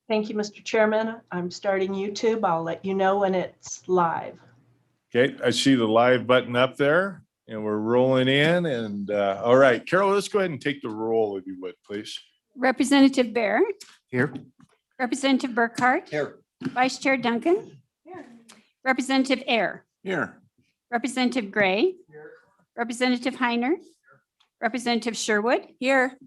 Thank you, Mr. Chairman. I'm starting YouTube. I'll let you know when it's live. Okay, I see the live button up there and we're rolling in. And all right, Carol, let's go ahead and take the roll if you would, please. Representative Bear. Here. Representative Burkhart. Here. Vice Chair Duncan. Here. Representative Ayer. Here. Representative Gray. Here. Representative Heiner. Representative Sherwood. Here.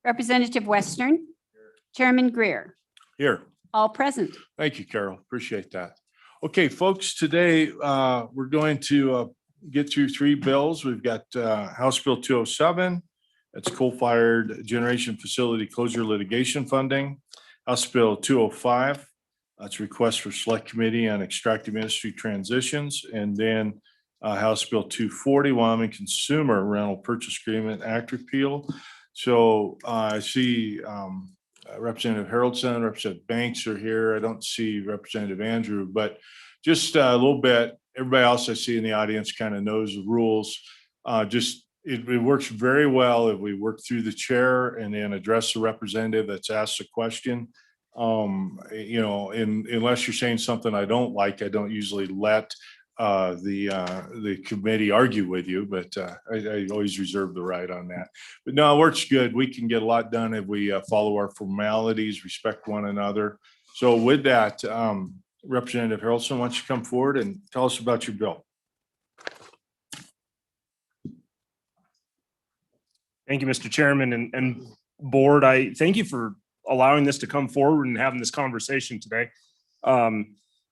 Representative Western. Here. Chairman Greer. Here. All present. Thank you, Carol. Appreciate that. Okay, folks, today we're going to get through three bills. We've got House Bill 207. That's coal-fired generation facility closure litigation funding. House Bill 205. That's request for select committee on extractive industry transitions. And then House Bill 240, Wyoming Consumer Rental Purchase Agreement Act repeal. So I see Representative Haroldson, Representative Banks are here. I don't see Representative Andrew, but just a little bit, everybody else I see in the audience kind of knows the rules. It works very well if we work through the chair and then address the representative that's asked a question. Unless you're saying something I don't like, I don't usually let the committee argue with you, but I always reserve the right on that. But no, it works good. We can get a lot done if we follow our formalities, respect one another. So with that, Representative Haroldson, why don't you come forward and tell us about your bill? Thank you, Mr. Chairman and board. I thank you for allowing this to come forward and having this conversation today.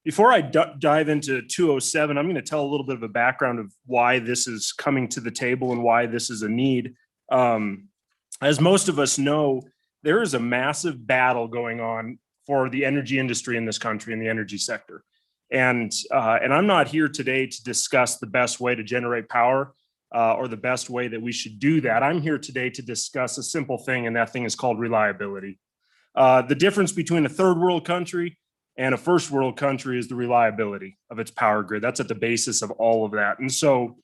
Before I dive into 207, I'm going to tell a little bit of a background of why this is coming to the table and why this is a need. As most of us know, there is a massive battle going on for the energy industry in this country, in the energy sector. And I'm not here today to discuss the best way to generate power or the best way that we should do that. I'm here today to discuss a simple thing, and that thing is called reliability. The difference between a third world country and a first world country is the reliability of its power grid. That's at the basis of all of that. And so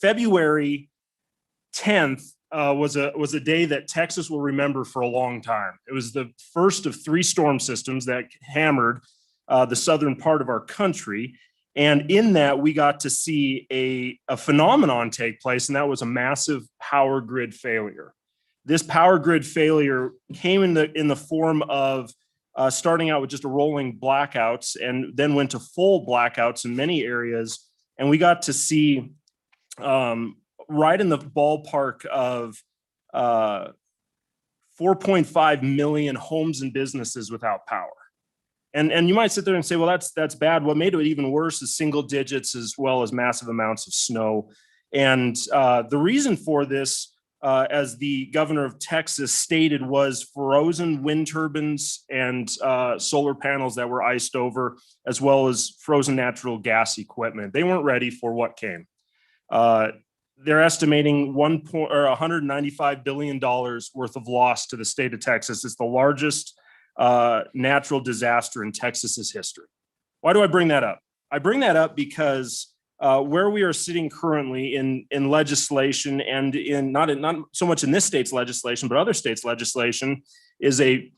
February 10th was a day that Texas will remember for a long time. It was the first of three storm systems that hammered the southern part of our country. And in that, we got to see a phenomenon take place, and that was a massive power grid failure. This power grid failure came in the form of starting out with just a rolling blackouts and then went to full blackouts in many areas. And we got to see right in the ballpark of 4.5 million homes and businesses without power. And you might sit there and say, well, that's bad. What made it even worse is single digits as well as massive amounts of snow. And the reason for this, as the governor of Texas stated, was frozen wind turbines and solar panels that were iced over, as well as frozen natural gas equipment. They weren't ready for what came. They're estimating $195 billion worth of loss to the state of Texas. It's the largest natural disaster in Texas's history. Why do I bring that up? I bring that up because where we are sitting currently in legislation and in not so much in this state's legislation, but other states' legislation, is a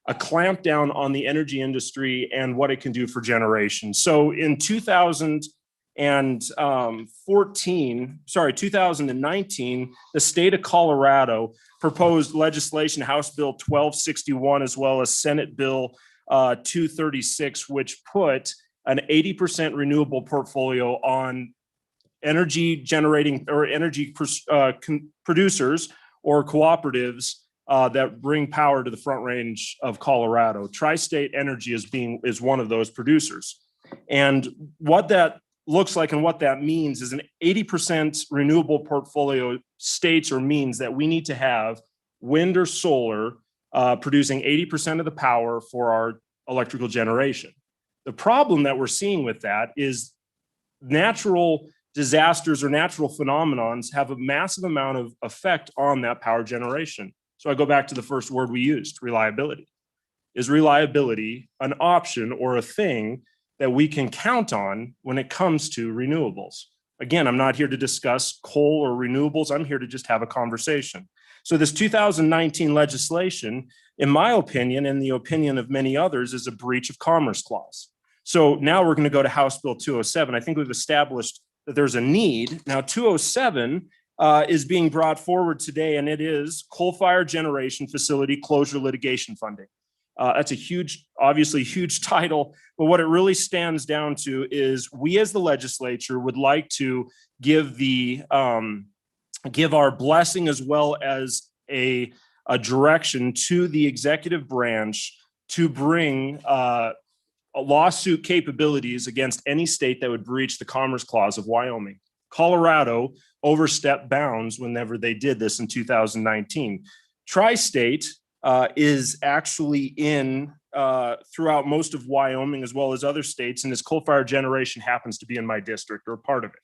clampdown on the energy industry and what it can do for generation. So in 2019, the state of Colorado proposed legislation, House Bill 1261, as well as Senate Bill 236, which put an 80% renewable portfolio on energy generating or energy producers or cooperatives that bring power to the Front Range of Colorado. Tri-State Energy is one of those producers. And what that looks like and what that means is an 80% renewable portfolio states or means that we need to have wind or solar producing 80% of the power for our electrical generation. The problem that we're seeing with that is natural disasters or natural phenomenons have a massive amount of effect on that power generation. So I go back to the first word we used, reliability. Is reliability an option or a thing that we can count on when it comes to renewables? Again, I'm not here to discuss coal or renewables. I'm here to just have a conversation. So this 2019 legislation, in my opinion, and the opinion of many others, is a breach of Commerce Clause. So now we're going to go to House Bill 207. I think we've established that there's a need. Now 207 is being brought forward today, and it is coal-fired generation facility closure litigation funding. That's a huge, obviously huge title, but what it really stands down to is we as the legislature would like to give give our blessing as well as a direction to the executive branch to bring lawsuit capabilities against any state that would breach the Commerce Clause of Wyoming. Colorado overstepped bounds whenever they did this in 2019. Tri-state is actually in throughout most of Wyoming as well as other states, and this coal-fired generation happens to be in my district or part of it.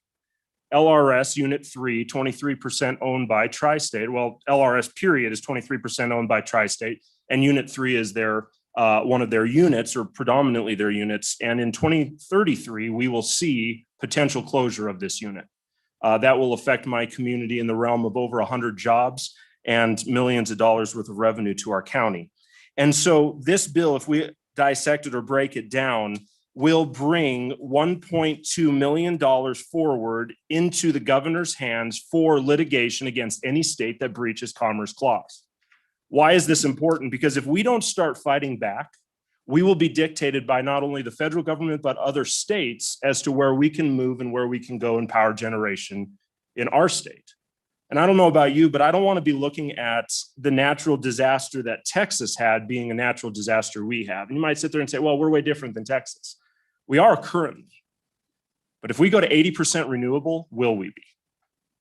LRS Unit 3, 23% owned by Tri-State. Well, LRS period is 23% owned by Tri-State, and Unit 3 is their one of their units or predominantly their units. And in 2033, we will see potential closure of this unit. That will affect my community in the realm of over 100 jobs and millions of dollars worth of revenue to our county. And so this bill, if we dissect it or break it down, will bring $1.2 million forward into the governor's hands for litigation against any state that breaches Commerce Clause. Why is this important? Because if we don't start fighting back, we will be dictated by not only the federal government, but other states as to where we can move and where we can go in power generation in our state. And I don't know about you, but I don't want to be looking at the natural disaster that Texas had being a natural disaster we have. And you might sit there and say, well, we're way different than Texas. We are currently. But if we go to 80% renewable, will we be?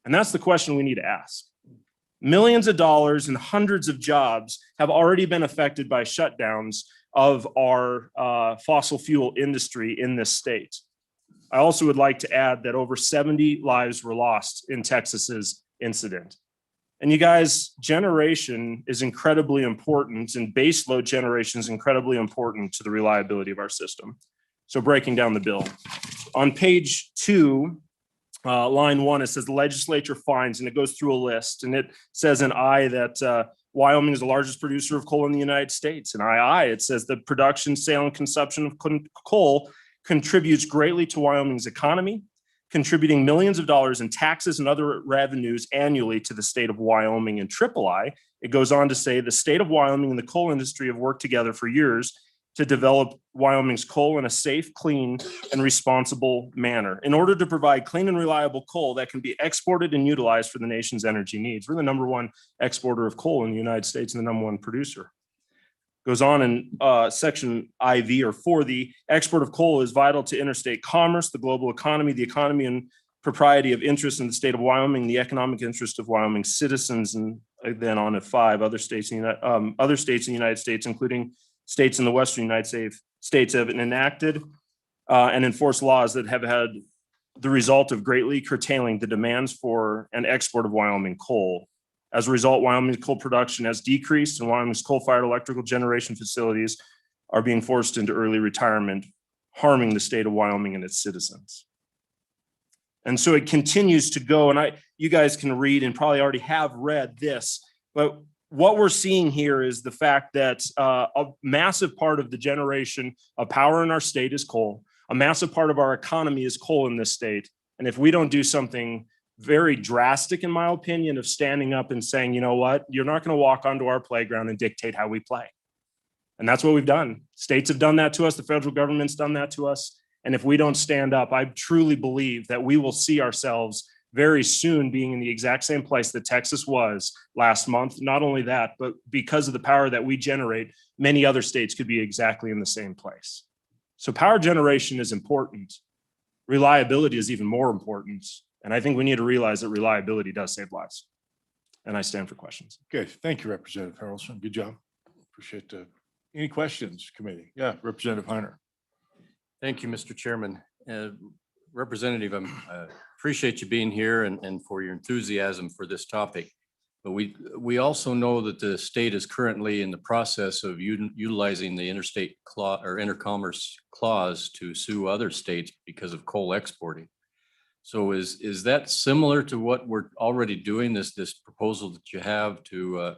And that's the question we need to ask. Millions of dollars and hundreds of jobs have already been affected by shutdowns of our fossil fuel industry in this state. I also would like to add that over 70 lives were lost in Texas's incident. And you guys, generation is incredibly important, and base load generation is incredibly important to the reliability of our system. So breaking down the bill. On page 2, line 1, it says the legislature finds, and it goes through a list, and it says in I that Wyoming is the largest producer of coal in the United States. In II, it says the production, sale, and consumption of coal contributes greatly to Wyoming's economy, contributing millions of dollars in taxes and other revenues annually to the state of Wyoming. And III, it goes on to say the state of Wyoming and the coal industry have worked together for years to develop Wyoming's coal in a safe, clean, and responsible manner in order to provide clean and reliable coal that can be exported and utilized for the nation's energy needs. We're the #1 exporter of coal in the United States and the #1 producer. Goes on in section IV or 4, the export of coal is vital to interstate commerce, the global economy, the economy and propriety of interest in the state of Wyoming, the economic interest of Wyoming citizens, and then on at 5, other states in the United States, including states in the Western United States, have enacted and enforced laws that have had the result of greatly curtailing the demands for an export of Wyoming coal. As a result, Wyoming's coal production has decreased, and Wyoming's coal-fired electrical generation facilities are being forced into early retirement, harming the state of Wyoming and its citizens. And so it continues to go, and you guys can read and probably already have read this, but what we're seeing here is the fact that a massive part of the generation of power in our state is coal. A massive part of our economy is coal in this state. And if we don't do something very drastic, in my opinion, of standing up and saying, you know what, you're not going to walk onto our playground and dictate how we play. And that's what we've done. States have done that to us. The federal government's done that to us. And if we don't stand up, I truly believe that we will see ourselves very soon being in the exact same place that Texas was last month. Not only that, but because of the power that we generate, many other states could be exactly in the same place. So power generation is important. Reliability is even more important. And I think we need to realize that reliability does save lives. And I stand for questions. Okay, thank you, Representative Harrelson. Good job. Appreciate that. Any questions, committee? Yeah, Representative Heiner. Thank you, Mr. Chairman. Representative, I appreciate you being here and for your enthusiasm for this topic. But we also know that the state is currently in the process of utilizing the interstate clause or intercommerce clause to sue other states because of coal exporting. So is that similar to what we're already doing, this proposal that you have to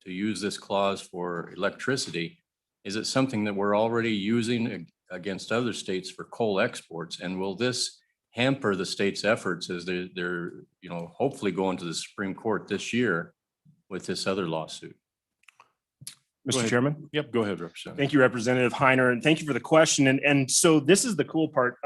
use this clause for electricity? Is it something that we're already using against other states for coal exports? And will this hamper the state's efforts as they're hopefully going to the Supreme Court this year with this other lawsuit? Go Mr. ahead. Chairman. Yep, go ahead, Representative. Thank you, Representative Heiner, and thank you for the question. And so this is the cool part.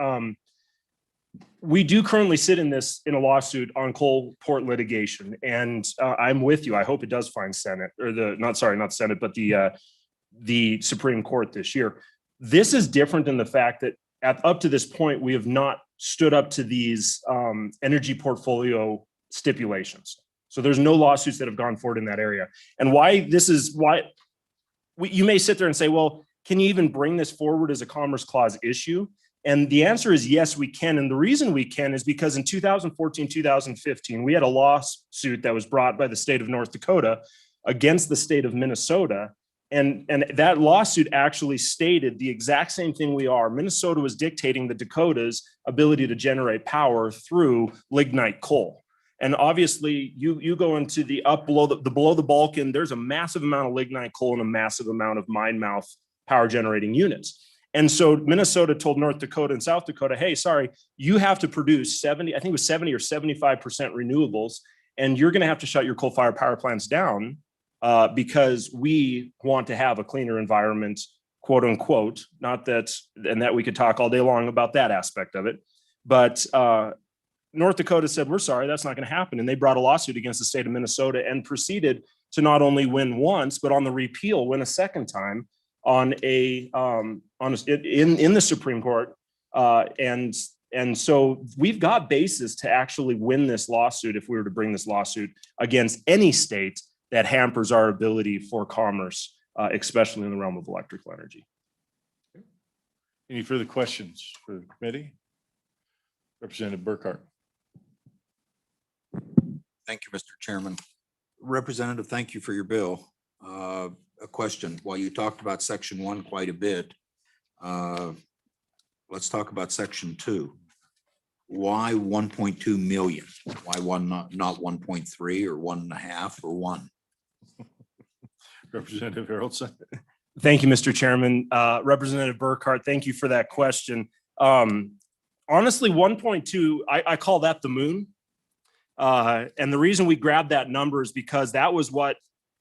We do currently sit in a lawsuit on coal port litigation, and I'm with you. I hope it does find Senate or not Senate, but the Supreme Court this year. This is different in the fact that up to this point, we have not stood up to these energy portfolio stipulations. So there's no lawsuits that have gone forward in that area. And you may sit there and say, well, can you even bring this forward as a Commerce Clause issue? And the answer is yes, we can. And the reason we can is because in 2014, 2015, we had a lawsuit that was brought by the state of North Dakota against the state of Minnesota. And that lawsuit actually stated the exact same thing we are. Minnesota was dictating the Dakota's ability to generate power through lignite coal. And obviously you go into the below the Balkan, there's a massive amount of lignite coal and a massive amount of mine mouth power generating units. And so Minnesota told North Dakota and South Dakota, hey, sorry, you have to produce 70 or 75% renewables, and you're going to have to shut your coal-fired power plants down because we want to have a cleaner environment, quote unquote. Not that, and that we could talk all day long about that aspect of it. But North Dakota said, we're sorry, that's not going to happen. And they brought a lawsuit against the state of Minnesota and proceeded to not only win once, but on the repeal, win a second time in the Supreme Court. And so we've got basis to actually win this lawsuit if we were to bring this lawsuit against any state that hampers our ability for commerce, especially in the realm of electrical energy. Any further questions for the committee? Representative Burkhart. Thank you, Mr. Chairman. Representative, thank you for your bill. A question. While you talked about section 1 quite a bit, let's talk about section 2. Why 1.2 million? Why not 1.3 or 1.5 or 1? Representative Haroldson. Thank you, Mr. Chairman. Representative Burkhart, thank you for that question. Honestly, 1.2, I call that the moon. And the reason we grabbed that number is because that was what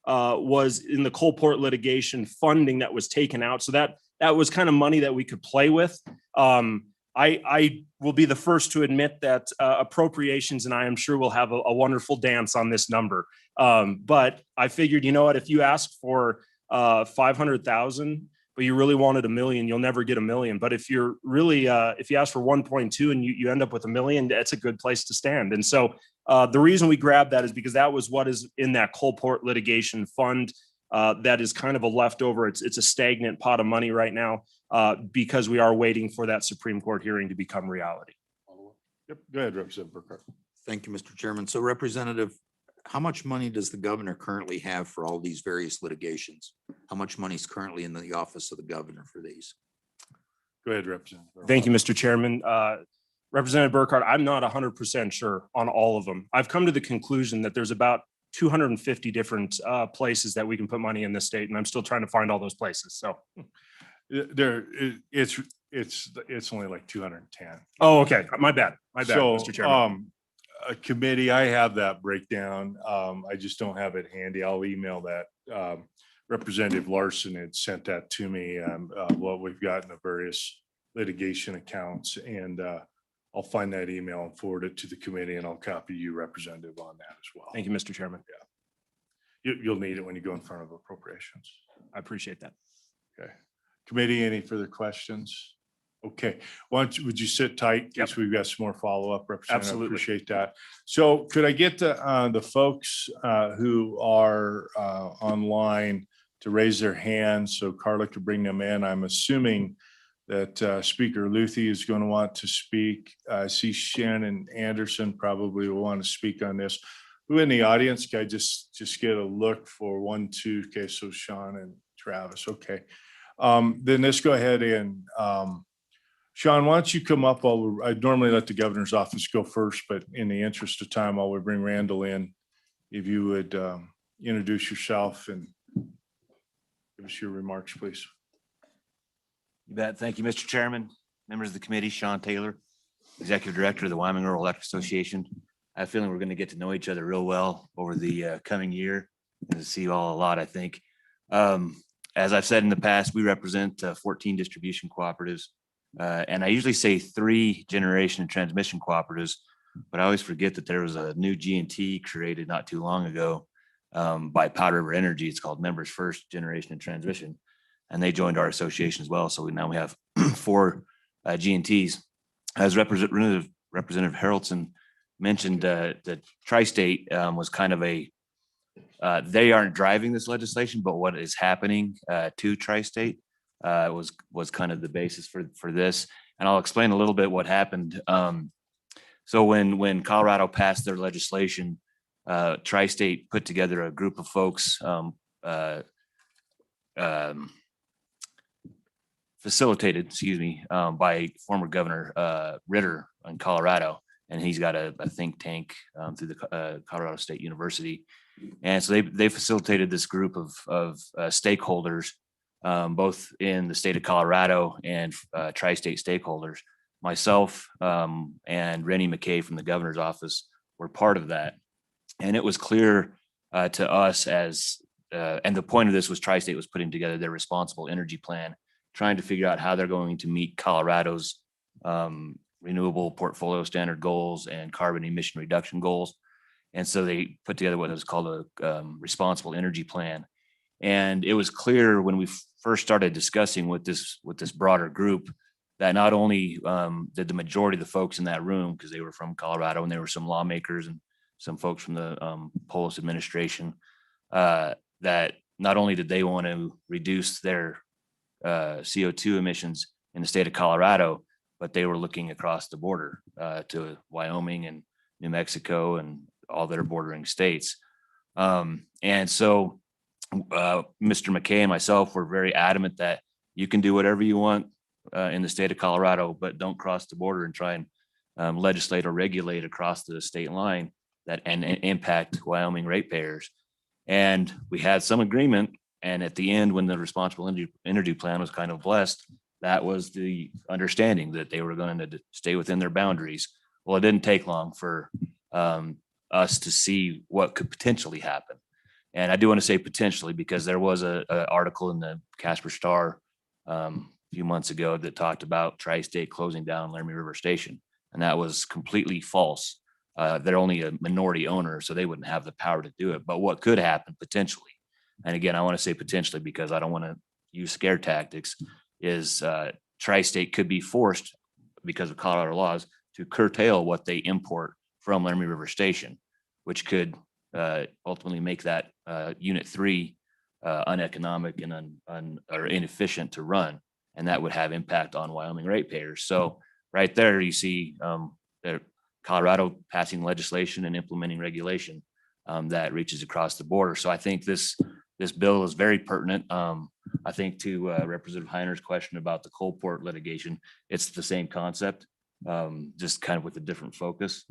was in the coal port litigation funding that was taken out. So that was kind of money that we could play with. I will be the first to admit that appropriations, and I am sure we'll have a wonderful dance on this number. But I figured, you know what, if you ask for 500,000, but you really wanted $1 million, you'll never get $1 million. But if you're really, if you ask for 1.2 and you end up with $1 million, that's a good place to stand. And so the reason we grabbed that is because that was what is in that coal port litigation fund. That is kind of a leftover. It's a stagnant pot of money right now because we are waiting for that Supreme Court hearing to become reality. Yep. Go ahead, Representative Burkhart. Thank you, Mr. Chairman. So Representative, how much money does the governor currently have for all these various litigations? How much money is currently in the office of the governor for these? Go ahead, Representative. Thank you, Mr. Chairman. Representative Burkhart, I'm not 100% sure on all of them. I've come to the conclusion that there's about 250 different places that we can put money in this state, and I'm still trying to find all those places. So it's only like 210. oh, okay. My bad, So, Mr. Chairman. A committee, I have that breakdown. I just don't have it handy. I'll email that. Representative Larson had sent that to me, what we've got in the various litigation accounts, and I'll find that email and forward it to the committee, and I'll copy you, Representative, on that as well. Thank you, Mr. Chairman. You'll need it when you go in front of appropriations. I appreciate that. Okay. Committee, any further questions? Okay, would you sit tight? Yes, we've got some more follow-up, Representative. Absolutely. Appreciate that. So could I get the folks who are online to raise their hands so Carla could bring them in? I'm assuming that Speaker Luthi is going to want to speak. I see Shannon Anderson probably will want to speak on this. Who in the audience? Can I just get a look for 1, 2? Okay, so Sean and Travis. Okay. Then let's go ahead and Sean, why don't you come up? I normally let the governor's office go first, but in the interest of time, while we bring Randall in, if you would introduce yourself and give us your remarks, please. You bet. Thank you, Mr. Chairman, members of the committee, Sean Taylor, Executive Director of the Wyoming Rural Electric Association. I have a feeling we're going to get to know each other real well over the coming year and to see you all a lot, I think. As I've said in the past, we represent 14 distribution cooperatives. And I usually say 3 generation and transmission cooperatives, but I always forget that there was a new G&T created not too long ago by Powder River Energy. It's called Members First Generation and Transmission. And they joined our association as well. So now we have 4 G&Ts. As Representative Harrelson mentioned, the Tri-State was kind of they aren't driving this legislation, but what is happening to Tri-State was kind of the basis for this. And I'll explain a little bit what happened. So when Colorado passed their legislation, Tri-State put together a group of folks facilitated, by former Governor Ritter in Colorado. And he's got a think tank through the Colorado State University. And so they facilitated this group of stakeholders, both in the state of Colorado and tri-state stakeholders. Myself and Rennie McKay from the governor's office were part of that. And it was clear to us and the point of this was Tri-State was putting together their responsible energy plan, trying to figure out how they're going to meet Colorado's renewable portfolio standard goals and carbon emission reduction goals. And so they put together what is called a responsible energy plan. And it was clear when we first started discussing with this broader group that not only did the majority of the folks in that room, because they were from Colorado and there were some lawmakers and some folks from the Polis administration, that not only did they want to reduce their CO2 emissions in the state of Colorado, but they were looking across the border to Wyoming and New Mexico and all their bordering states. And so Mr. McKay and myself were very adamant that you can do whatever you want in the state of Colorado, but don't cross the border and try and legislate or regulate across the state line and impact Wyoming ratepayers. And we had some agreement. And at the end, when the responsible energy plan was kind of blessed, that was the understanding that they were going to stay within their boundaries. Well, it didn't take long for us to see what could potentially happen. And I do want to say potentially, because there was an article in the Casper Star a few months ago that talked about Tri-State closing down Laramie River Station. And that was completely false. They're only a minority owner, so they wouldn't have the power to do it. But what could happen potentially, and again, I want to say potentially because I don't want to use scare tactics, is Tri-State could be forced because of Colorado laws to curtail what they import from Laramie River Station, which could ultimately make that Unit 3 uneconomic and or inefficient to run. And that would have impact on Wyoming ratepayers. So right there, you see Colorado passing legislation and implementing regulation that reaches across the border. So I think this bill is very pertinent. I think to Representative Heiner's question about the coal port litigation, it's the same concept, just kind of with a different focus.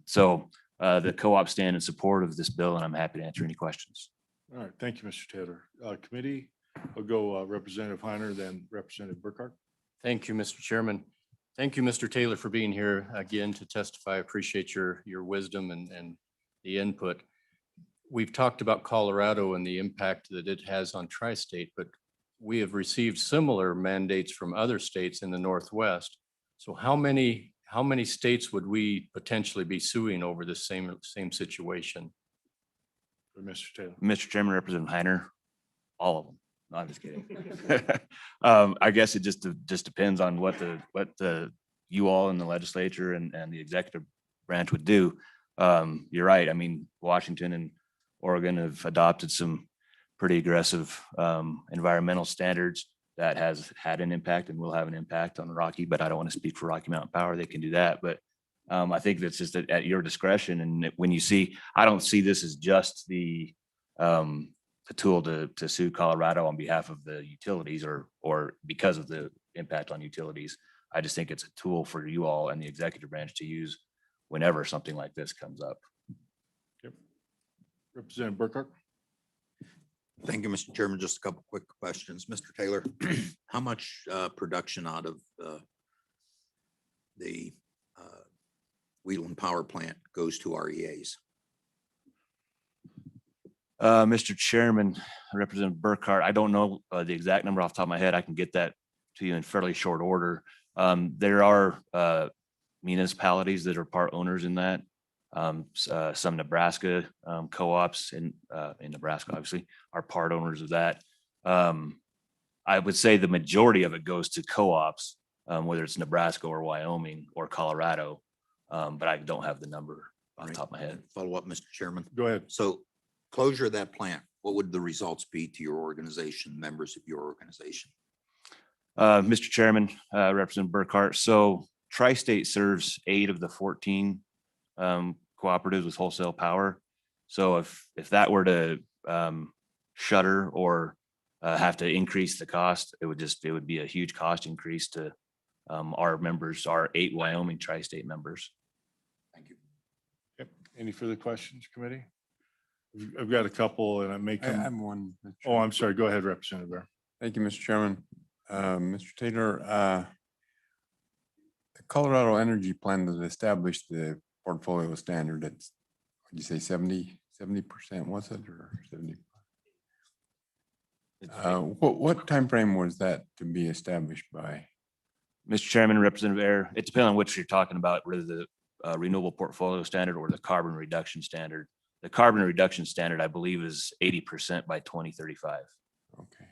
So the co-op stand in support of this bill, and I'm happy to answer any questions. All right. Thank you, Mr. Taylor. Committee, I'll go Representative Heiner, then Representative Burkhart. Thank you, Mr. Chairman. Thank you, Mr. Taylor, for being here again to testify. I appreciate your wisdom and the input. We've talked about Colorado and the impact that it has on Tri-State, but we have received similar mandates from other states in the Northwest. So how many states would we potentially be suing over the same situation? For Mr. Taylor. Mr. Chairman, Representative Heiner, all of them. No, I'm just kidding. I guess it just depends on what you all in the legislature and the executive branch would do. You're right. I mean, Washington and Oregon have adopted some pretty aggressive environmental standards that has had an impact and will have an impact on Rocky, but I don't want to speak for Rocky Mountain Power. They can do that. But I think that's just at your discretion. And when you see, I don't see this as just the tool to sue Colorado on behalf of the utilities or because of the impact on utilities. I just think it's a tool for you all and the executive branch to use whenever something like this comes up. Representative Burkhart. Thank you, Mr. Chairman. Just a couple quick questions. Mr. Taylor, how much production out of the Wheeling Power Plant goes to REAs? Mr. Chairman, Representative Burkhart, I don't know the exact number off the top of my head. I can get that to you in fairly short order. There are municipalities that are part owners in that. Some Nebraska co-ops in Nebraska, obviously, are part owners of that. I would say the majority of it goes to co-ops, whether it's Nebraska or Wyoming or Colorado. But I don't have the number off the top of my head. Follow up, Mr. Chairman. Go ahead. So closure of that plant, what would the results be to your organization, members of your organization? Mr. Chairman, Representative Burkhart, so Tri-State serves 8 of the 14 cooperatives with wholesale power. So if that were to shutter or have to increase the cost, it would be a huge cost increase to our members, our 8 Wyoming Tri-State members. Thank you. Yep. Any further questions, committee? I've got a couple and I may I come. have one. Mr. Oh, Chairman. I'm sorry. Go ahead, Representative Bear. Thank you, Mr. Chairman. Mr. Taylor, the Colorado Energy Plan that established the portfolio standard, it's, what'd you say, 70%, was it, or 70? What timeframe was that to be established by? Mr. Chairman, Representative Air, it depends on which you're talking about, whether the renewable portfolio standard or the carbon reduction standard. The carbon reduction standard, I believe, is 80% by 2035. Okay.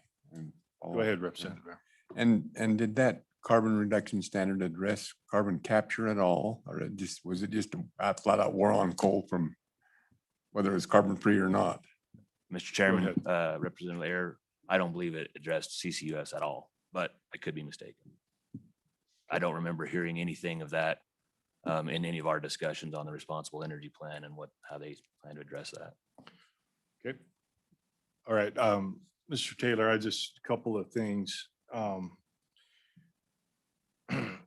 Go ahead, Representative Bear. And did that carbon reduction standard address carbon capture at all? Or was it just a flat out war on coal from whether it's carbon free or not? Mr. Chairman, Representative Air, I don't believe it addressed CCUS at all, but I could be mistaken. I don't remember hearing anything of that in any of our discussions on the responsible energy plan and how they plan to address that. Okay. All right. Mr. Taylor, a couple of things.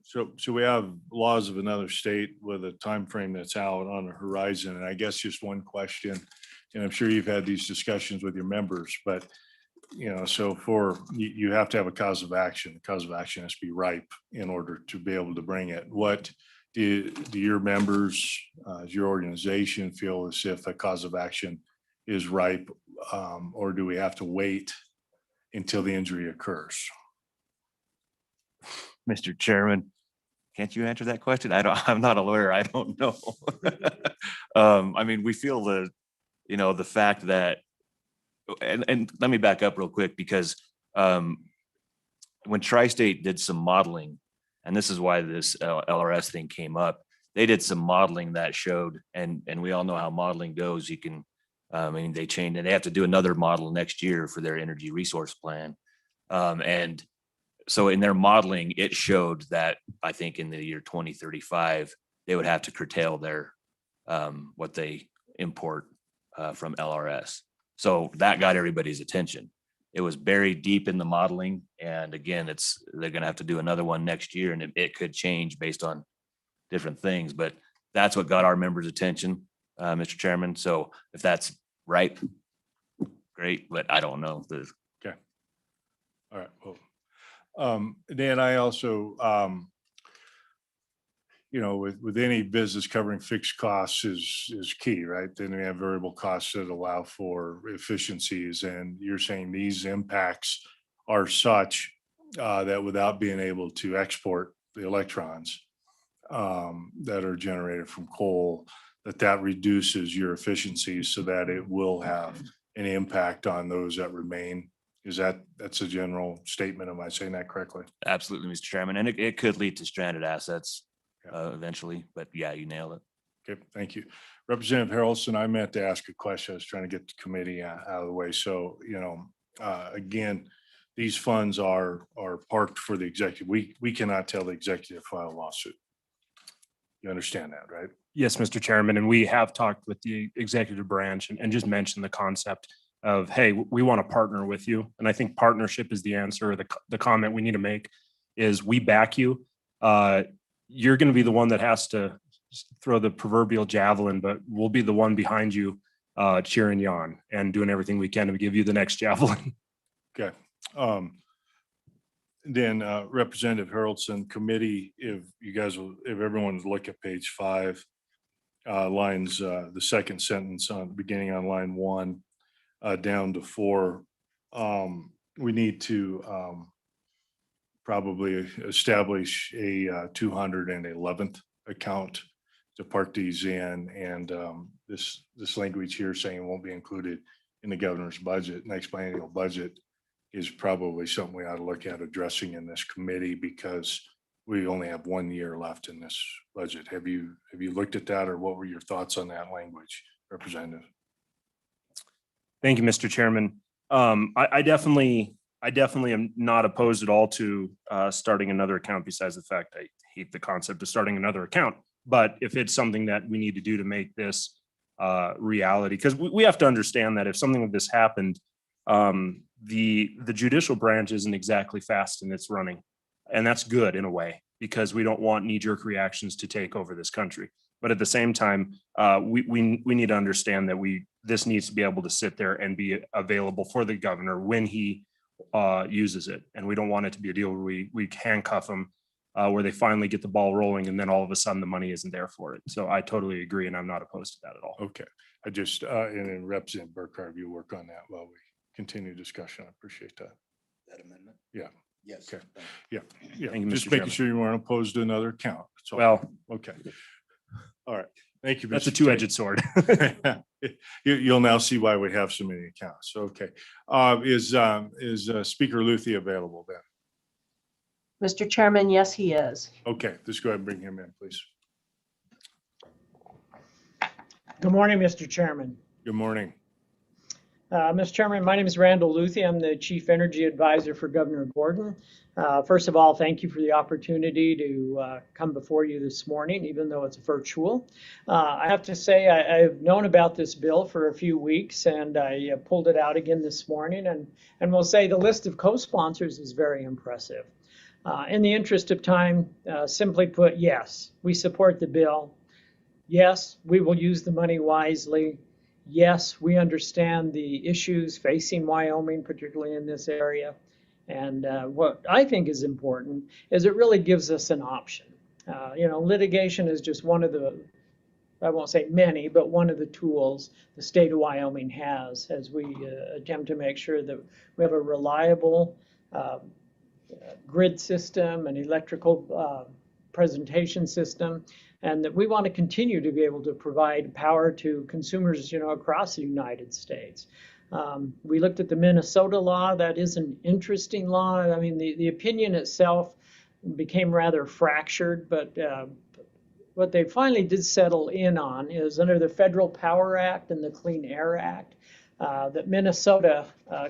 So we have laws of another state with a time frame that's out on the horizon. And I guess just one question, and I'm sure you've had these discussions with your members, but so you have to have a cause of action. The cause of action has to be ripe in order to be able to bring it. What do your members, does your organization feel as if a cause of action is ripe, or do we have to wait until the injury occurs? Mr. Chairman, can't you answer that question? I'm not a lawyer. I don't know. I mean, we feel the fact that, and let me back up real quick, because when Tri-State did some modeling, and this is why this LRS thing came up, they did some modeling that showed, and we all know how modeling goes. You can, they changed, and they have to do another model next year for their energy resource plan. And so in their modeling, it showed that I think in the year 2035, they would have to curtail their what they import from LRS. So that got everybody's attention. It was buried deep in the modeling. And again, they're going to have to do another one next year, and it could change based on different things. But that's what got our members' attention, Mr. Chairman. So if that's right, great, but I don't know. Okay. All right. Well, Dan, I also, with any business, covering fixed costs is key, right? Then we have variable costs that allow for efficiencies, and you're saying these impacts are such that without being able to export the electrons that are generated from coal, that reduces your efficiencies so that it will have an impact on those that remain. That's a general statement? Am I saying that correctly? Absolutely, Mr. Chairman. And it could lead to stranded assets eventually, but yeah, you nailed it. Okay, thank you. Representative Harrelson, I meant to ask a question. I was trying to get the committee out of the way. So, again, these funds are parked for the executive. We cannot tell the executive to file a lawsuit. You understand that, right? Yes, Mr. Chairman, and we have talked with the executive branch and just mentioned the concept of, hey, we want to partner with you. And I think partnership is the answer. The comment we need to make is we back you. you're going to be the one that has to throw the proverbial javelin, but we'll be the one behind you cheering you on and doing everything we can to give you the next javelin. Okay. Then Representative Haroldson, committee, if you guys will, if everyone would look at page 5, lines, the second sentence on beginning on line 1 down to 4. We need to probably establish a 211th account to park these in, and this language here saying won't be included in the governor's budget, next biennial budget, is probably something we ought to look at addressing in this committee, because we only have 1 year left in this budget. Have you looked at that, or what were your thoughts on that language, Representative? Thank you, Mr. Chairman. I definitely am not opposed at all to starting another account, besides the fact I hate the concept of starting another account. But if it's something that we need to do to make this reality, because we have to understand that if something like this happened, the judicial branch isn't exactly fast in its running. And that's good in a way, because we don't want knee-jerk reactions to take over this country. But at the same time, we need to understand that this needs to be able to sit there and be available for the governor when he uses it. And we don't want it to be a deal where we handcuff them, where they finally get the ball rolling and then all of a sudden the money isn't there for it. So I totally agree, and I'm not opposed to that at all. Okay, I just, and then Representative Burkhart, you work on that while we continue discussion. I appreciate that. That amendment? Yeah. Yes. Okay. Yeah, Thank you, just Mr. making Chairman. sure you weren't opposed to another account. So, Well, okay. All right. Thank you. that's a Mr. Chair. two-edged sword. You'll now see why we have so many accounts. Okay. Is Speaker Luthi available then? Mr. Chairman, yes, he is. Okay, let's go ahead and bring him in, please. Good morning, Mr. Chairman. Good morning. Mr. Chairman, my name is Randall Luthi. I'm the Chief Energy Advisor for Governor Gordon. First of all, thank you for the opportunity to come before you this morning, even though it's virtual. I have to say I've known about this bill for a few weeks, and I pulled it out again this morning, and will say the list of co-sponsors is very impressive. In the interest of time, simply put, yes, we support the bill. Yes, we will use the money wisely. Yes, we understand the issues facing Wyoming, particularly in this area. And what I think is important is it really gives us an option. Litigation is just one of the, I won't say many, but one of the tools the state of Wyoming has as we attempt to make sure that we have a reliable grid system and electrical presentation system, and that we want to continue to be able to provide power to consumers, across the United States. We looked at the Minnesota law. That is an interesting law. I mean, the opinion itself became rather fractured, but what they finally did settle in on is under the Federal Power Act and the Clean Air Act, that Minnesota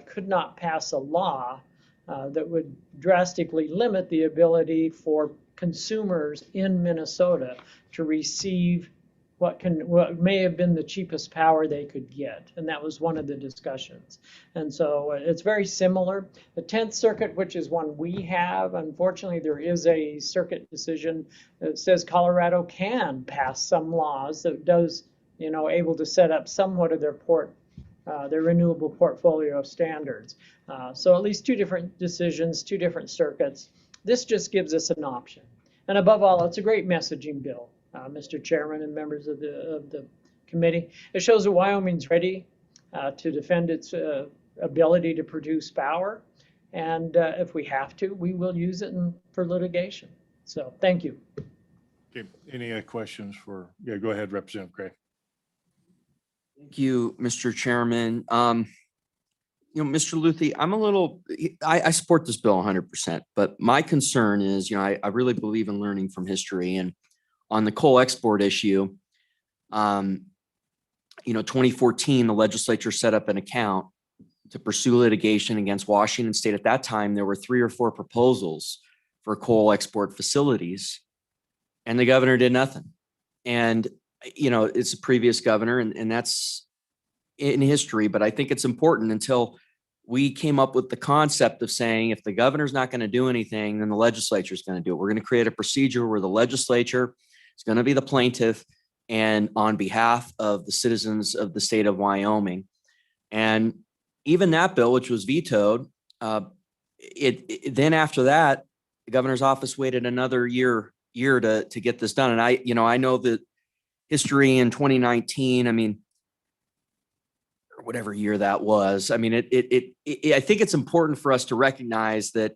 could not pass a law that would drastically limit the ability for consumers in Minnesota to receive what may have been the cheapest power they could get. And that was one of the discussions. And so it's very similar. The 10th Circuit, which is one we have, unfortunately, there is a circuit decision that says Colorado can pass some laws that does, able to set up somewhat of their renewable portfolio standards. So at least two different decisions, two different circuits. This just gives us an option. And above all, it's a great messaging bill, Mr. Chairman and members of the committee. It shows that Wyoming's ready to defend its ability to produce power. And if we have to, we will use it for litigation. So thank you. Okay, any other questions for, go ahead, Representative Gray. Thank you, Mr. Chairman. Mr. Luthi, I support this bill 100%, but my concern is, I really believe in learning from history. And on the coal export issue, 2014, the legislature set up an account to pursue litigation against Washington State. At that time, there were 3 or 4 proposals for coal export facilities, and the governor did nothing. And, it's a previous governor, and that's in history, but I think it's important until we came up with the concept of saying, if the governor's not going to do anything, then the legislature is going to do it. We're going to create a procedure where the legislature is going to be the plaintiff and on behalf of the citizens of the state of Wyoming. And even that bill, which was vetoed, then after that, the governor's office waited another year to get this done. And I know that history in 2019, I mean, or whatever year that was. I mean, I think it's important for us to recognize that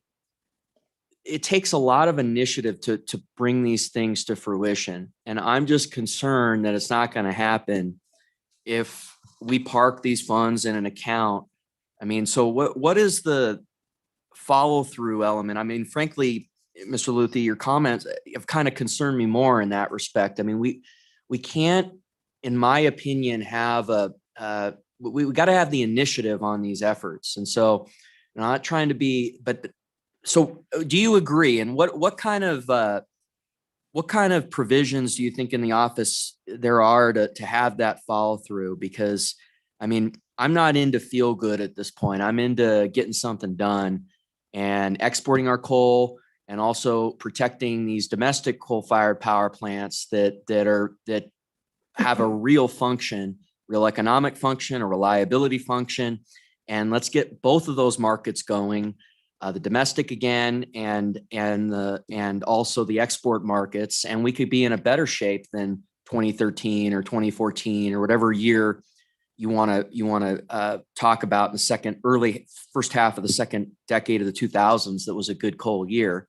it takes a lot of initiative to bring these things to fruition. And I'm just concerned that it's not going to happen if we park these funds in an account. I mean, so what is the follow through element? I mean, frankly, Mr. Luthi, your comments have kind of concerned me more in that respect. I mean, we can't, in my opinion, have we got to have the initiative on these efforts. And so I'm not trying to be, but so do you agree? And what kind of provisions do you think in the office there are to have that follow through? Because I mean, I'm not into feel good at this point. I'm into getting something done and exporting our coal and also protecting these domestic coal-fired power plants that have a real function, real economic function, a reliability function. And let's get both of those markets going, the domestic again and also the export markets. And we could be in a better shape than 2013 or 2014 or whatever year you want to talk about in the first half of the second decade of the 2000s. That was a good coal year.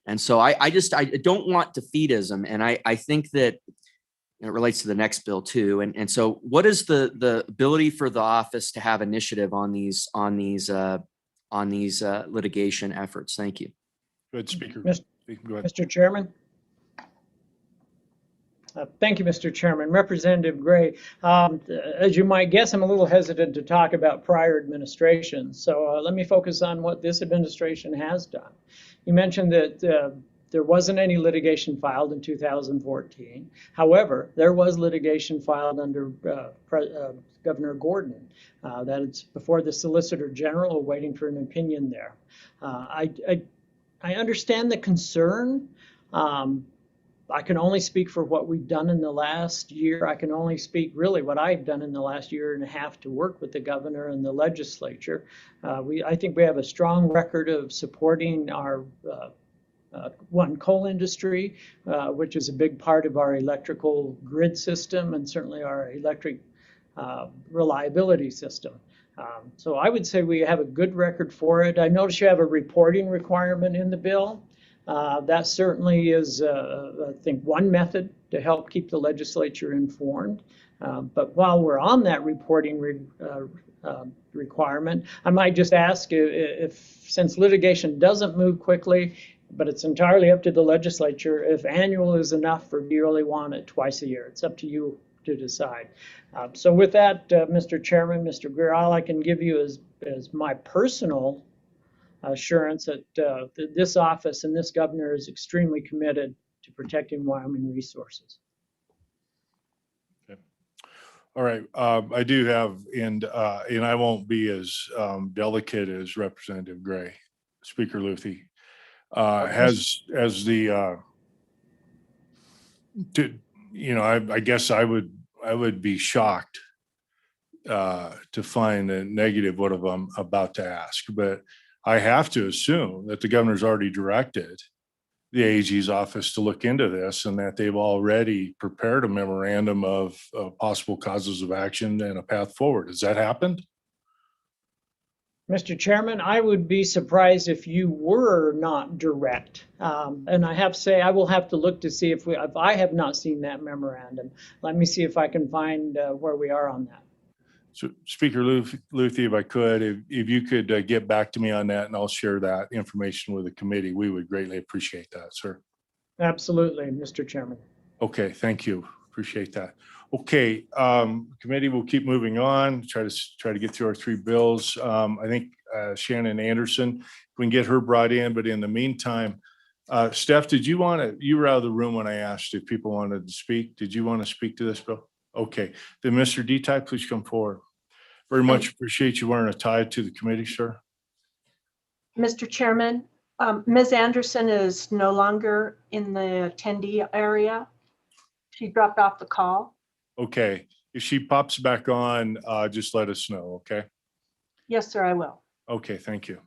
And so I don't want defeatism. And I think that it relates to the next bill too. And so what is the ability for the office to have initiative on these litigation efforts? Thank you. Go ahead, Speaker. Mr. Go ahead. Mr. Chairman. Thank you, Mr. Chairman. Representative Gray, as you might guess, I'm a little hesitant to talk about prior administrations. So let me focus on what this administration has done. You mentioned that there wasn't any litigation filed in 2014. However, there was litigation filed under Governor Gordon. That it's before the Solicitor General, waiting for an opinion there. I understand the concern. I can only speak for what we've done in the last year. I can only speak really what I've done in the last year and a half to work with the governor and the legislature. I think we have a strong record of supporting our coal industry, which is a big part of our electrical grid system and certainly our electric reliability system. So I would say we have a good record for it. I notice you have a reporting requirement in the bill. That certainly is, I think, one method to help keep the legislature informed. But while we're on that reporting requirement, I might just ask if since litigation doesn't move quickly, but it's entirely up to the legislature, if annual is enough or do you really want it twice a year? It's up to you to decide. So with that, Mr. Chairman, Mr. Greer, all I can give you is my personal assurance that this office and this governor is extremely committed to protecting Wyoming resources. Okay. All right. I do have, and I won't be as delicate as Representative Gray, Speaker Luthi, I guess I would be shocked to find a negative what I'm about to ask, but I have to assume that the governor's already directed the AG's office to look into this and that they've already prepared a memorandum of possible causes of action and a path forward. Has that happened? Mr. Chairman, I would be surprised if you were not direct. And I have to say, I will have to look to see if I have not seen that memorandum. Let me see if I can find where we are on that. So Speaker Luthi, if I could, if you could get back to me on that and I'll share that information with the committee, we would greatly appreciate that, sir. Absolutely, Mr. Chairman. Okay, thank you. Appreciate that. Okay, committee will keep moving on, try to get through our three bills. I think Shannon Anderson, if we can get her brought in, but in the meantime, Steph, you were out of the room when I asked if people wanted to speak. Did you want to speak to this bill? Okay, then Mr. D-Type, please come forward. Very much appreciate you wearing a tie to the committee, sir. Mr. Chairman, Ms. Anderson is no longer in the attendee area. She dropped off the call. Okay, if she pops back on, just let us know, okay? Yes, sir, I will. Okay, thank you.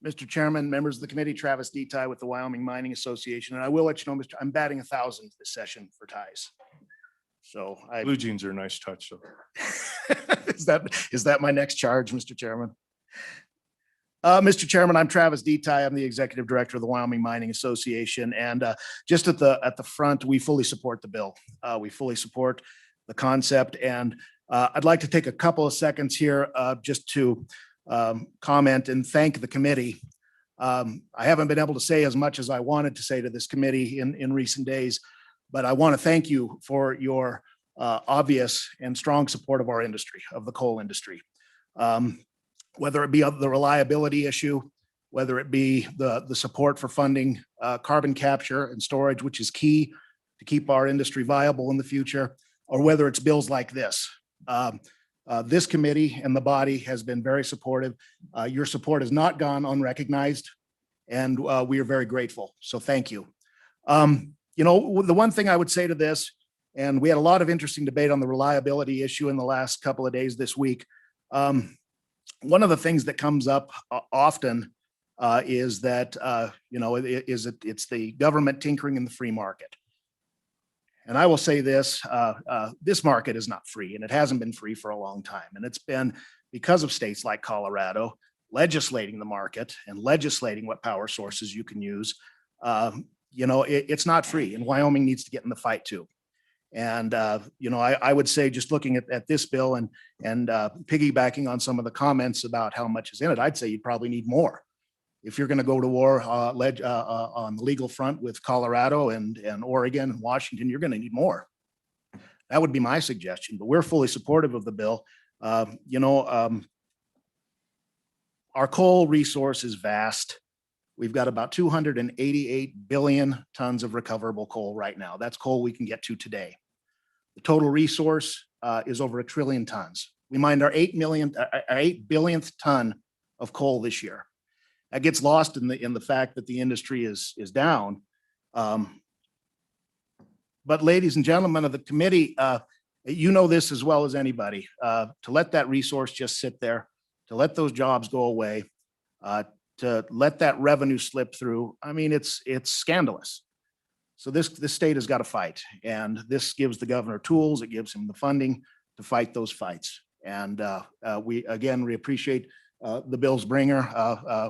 Mr. Chairman, members of the committee, Travis Deti with the Wyoming Mining Association, and I will let you know, I'm batting 1,000 this session for ties. So Blue jeans are a nice touch, though. is that my next charge, Mr. Chairman? Mr. Chairman, I'm Travis Deti. I'm the Executive Director of the Wyoming Mining Association. And just at the front, we fully support the bill. We fully support the concept. And I'd like to take a couple of seconds here just to comment and thank the committee. I haven't been able to say as much as I wanted to say to this committee in recent days, but I want to thank you for your obvious and strong support of our industry, of the coal industry. Whether it be the reliability issue, whether it be the support for funding carbon capture and storage, which is key to keep our industry viable in the future, or whether it's bills like this. This committee and the body has been very supportive. Your support has not gone unrecognized, and we are very grateful. So thank you. You know, the one thing I would say to this, and we had a lot of interesting debate on the reliability issue in the last couple of days this week. One of the things that comes up often is that, you know, it's the government tinkering in the free market. And I will say this, this market is not free, and it hasn't been free for a long time. And it's been because of states like Colorado legislating the market and legislating what power sources you can use. You know, it's not free, and Wyoming needs to get in the fight too. And, you know, I would say just looking at this bill and piggybacking on some of the comments about how much is in it, I'd say you probably need more. If you're going to go to war on the legal front with Colorado and Oregon and Washington, you're going to need more. That would be my suggestion, but we're fully supportive of the bill. You know, our coal resource is vast. We've got about 288 billion tons of recoverable coal right now. That's coal we can get to today. The total resource is over 1 trillion tons. We mined our 8 billionth ton of coal this year. That gets lost in the fact that the industry is down. But ladies and gentlemen of the committee, you know this as well as anybody, to let that resource just sit there, to let those jobs go away, to let that revenue slip through. I mean, it's scandalous. So this state has got to fight, and this gives the governor tools. It gives him the funding to fight those fights. And we appreciate the bill's bringer,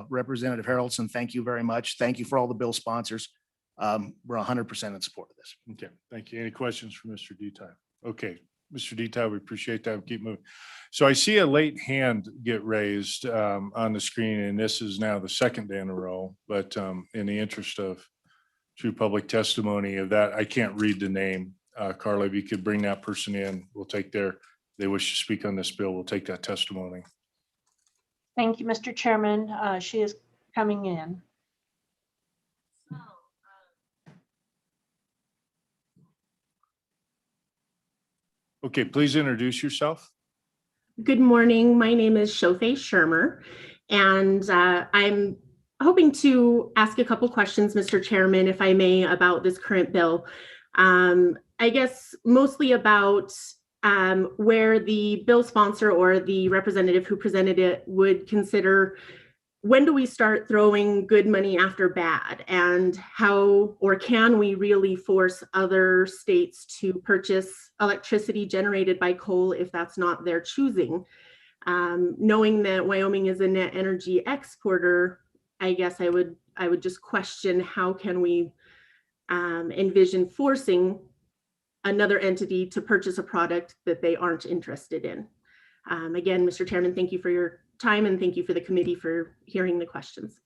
Representative Harrelson. Thank you very much. Thank you for all the bill sponsors. We're 100% in support of this. Okay, thank you. Any questions for Mr. Deti? Okay, Mr. Deti, we appreciate that. We'll keep moving. So I see a late hand get raised on the screen, and this is now the second day in a row. But in the interest of true public testimony of that, I can't read the name. Carla, if you could bring that person in, we'll take they wish to speak on this bill, we'll take that testimony. Thank you, Mr. Chairman. She is coming in. Okay, please introduce yourself. Good morning. My name is Shofei Shermer, and I'm hoping to ask a couple questions, Mr. Chairman, if I may, about this current bill. I guess mostly about where the bill sponsor or the representative who presented it would consider, when do we start throwing good money after bad, and how or can we really force other states to purchase electricity generated by coal if that's not their choosing? Knowing that Wyoming is a net energy exporter, I guess I would just question, how can we envision forcing another entity to purchase a product that they aren't interested in? Again, Mr. Chairman, thank you for your time, and thank you for the committee for hearing the questions.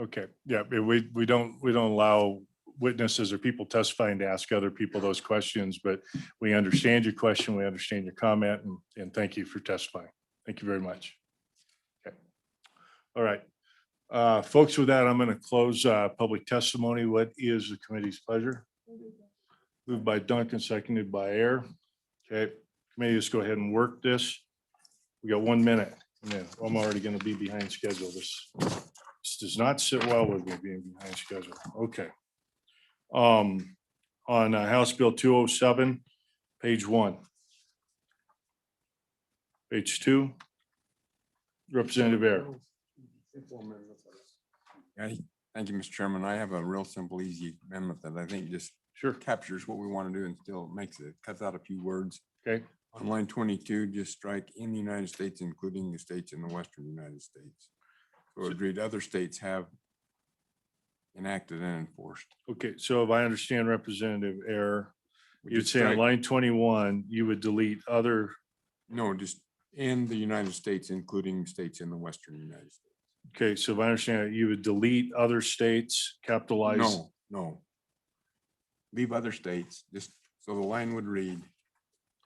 Okay, yeah, we don't allow witnesses or people testifying to ask other people those questions, but we understand your question, we understand your comment, and thank you for testifying. Thank you very much. Okay. All right. Folks, with that, I'm going to close public testimony. What is the committee's pleasure? Moved by Duncan, seconded by Air. Okay, committee, let's go ahead and work this. We got 1 minute. And then I'm already gonna be behind schedule. This does not sit well with me being behind schedule. Okay. On House Bill 207, page 1. Page 2. Representative Air. Thank you, Mr. Chairman. I have a real simple, easy amendment that I think just Sure. captures what we want to do and still makes it, cuts out a few words. Okay. On line 22, just strike in the United States, including the states in the western United States. So it would read other states have enacted and enforced. Okay, so if I understand Representative Air, We you'd just say on strike- line 21, you would delete other, No, just in the United States, including states in the western United States. okay, so if I understand it, you would delete other states, capitalize. No. Leave other states, just so the line would read.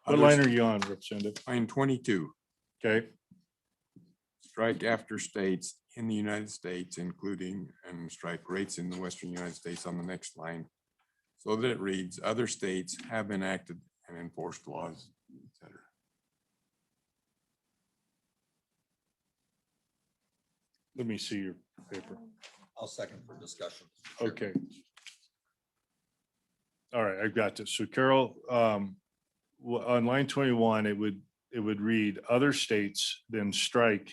What other line st- are you on, Representative? Line 22, Okay, strike after states in the United States, including, and strike rates in the western United States on the next line. So that it reads, other states have enacted and enforced laws, et cetera. let me see your paper. I'll second for discussion. Okay. All right, I've got this. So Carol, on line 21, it would read other states, then strike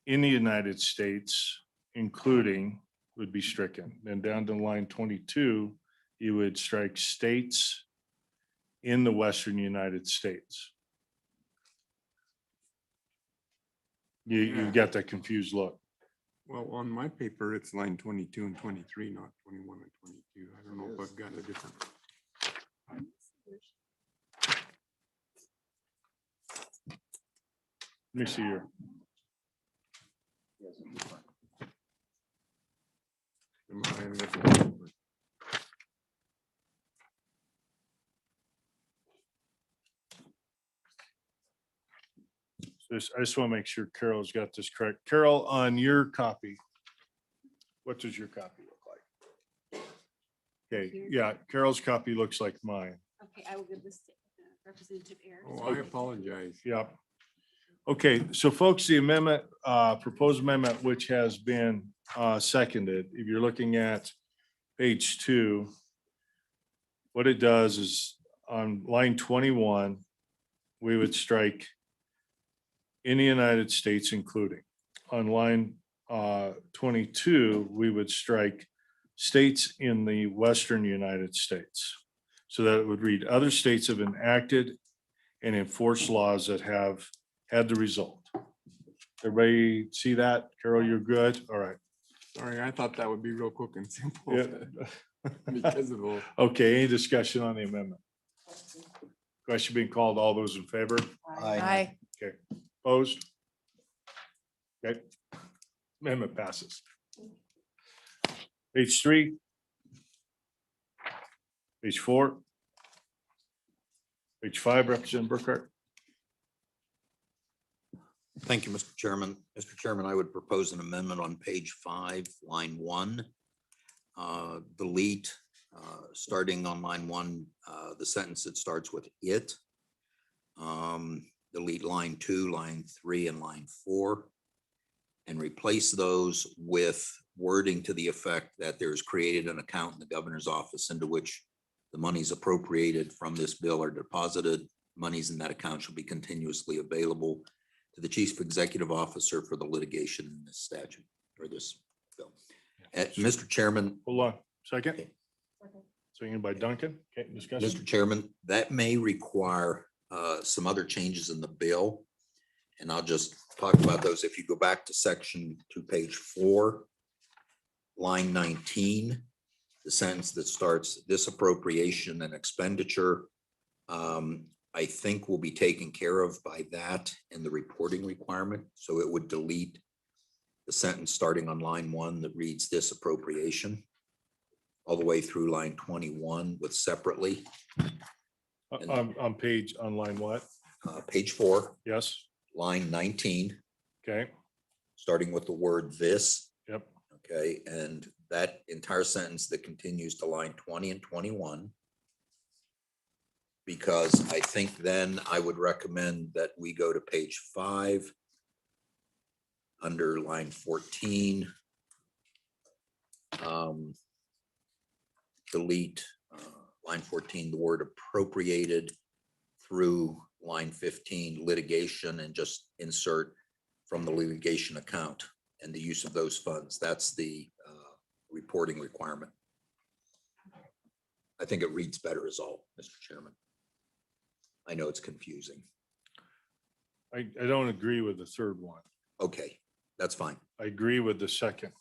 in the United States, including would be stricken. Then down to line 22, you would strike states in the western United States. You got that confused look. Well, on my paper, it's line 22 and 23, not 21 and 22. I don't know if I've got a different. Let me see your. Am I in this? I just want to make sure Carol's got this correct. Carol, on your copy, what does your copy look like? Okay, yeah, Carol's copy looks like mine. Okay, I will give this to Representative Air. Oh, I apologize. Yep. Okay, so folks, the amendment, proposed amendment, which has been seconded, if you're looking at page 2, what it does is on line 21, we would strike in the United States, including. On line 22, we would strike states in the western United States. So that it would read, other states have enacted and enforced laws that have had the result. Everybody see that? Carol, you're good? All right. Sorry, I thought that would be real quick and simple. Yeah. Because of the. Okay, any discussion on the amendment? Question being called. All those in favor? Aye. Okay, opposed? Okay, amendment passes. Page 3. Page 4. Page 5, Representative Burkhart. Thank you, Mr. Chairman. Mr. Chairman, I would propose an amendment on page 5, line 1. Delete, starting on line 1, the sentence that starts with it. Delete line 2, line 3, and line 4. And replace those with wording to the effect that there's created an account in the governor's office into which the monies appropriated from this bill are deposited. Monies in that account shall be continuously available to the chief executive officer for the litigation in this statute or this bill. Mr. Chairman. Hold on, second. Second by Duncan. Okay, discussion. Mr. Chairman, that may require some other changes in the bill. And I'll just talk about those. If you go back to page 4, line 19, the sentence that starts this appropriation and expenditure, I think will be taken care of by that and the reporting requirement. So it would delete the sentence starting on line 1 that reads this appropriation all the way through line 21 with separately. On page, on line what? Page 4. Yes. Line 19. Okay. Starting with the word this. Yep. Okay, and that entire sentence that continues to line 20 and 21. because I think then I would recommend that we go to page 5 under line 14. Delete line 14, the word appropriated through line 15, litigation, and just insert from the litigation account and the use of those funds. That's the reporting requirement. I think it reads better as all, Mr. Chairman. I know it's confusing. I don't agree with the third one. Okay, that's fine. I agree with the second.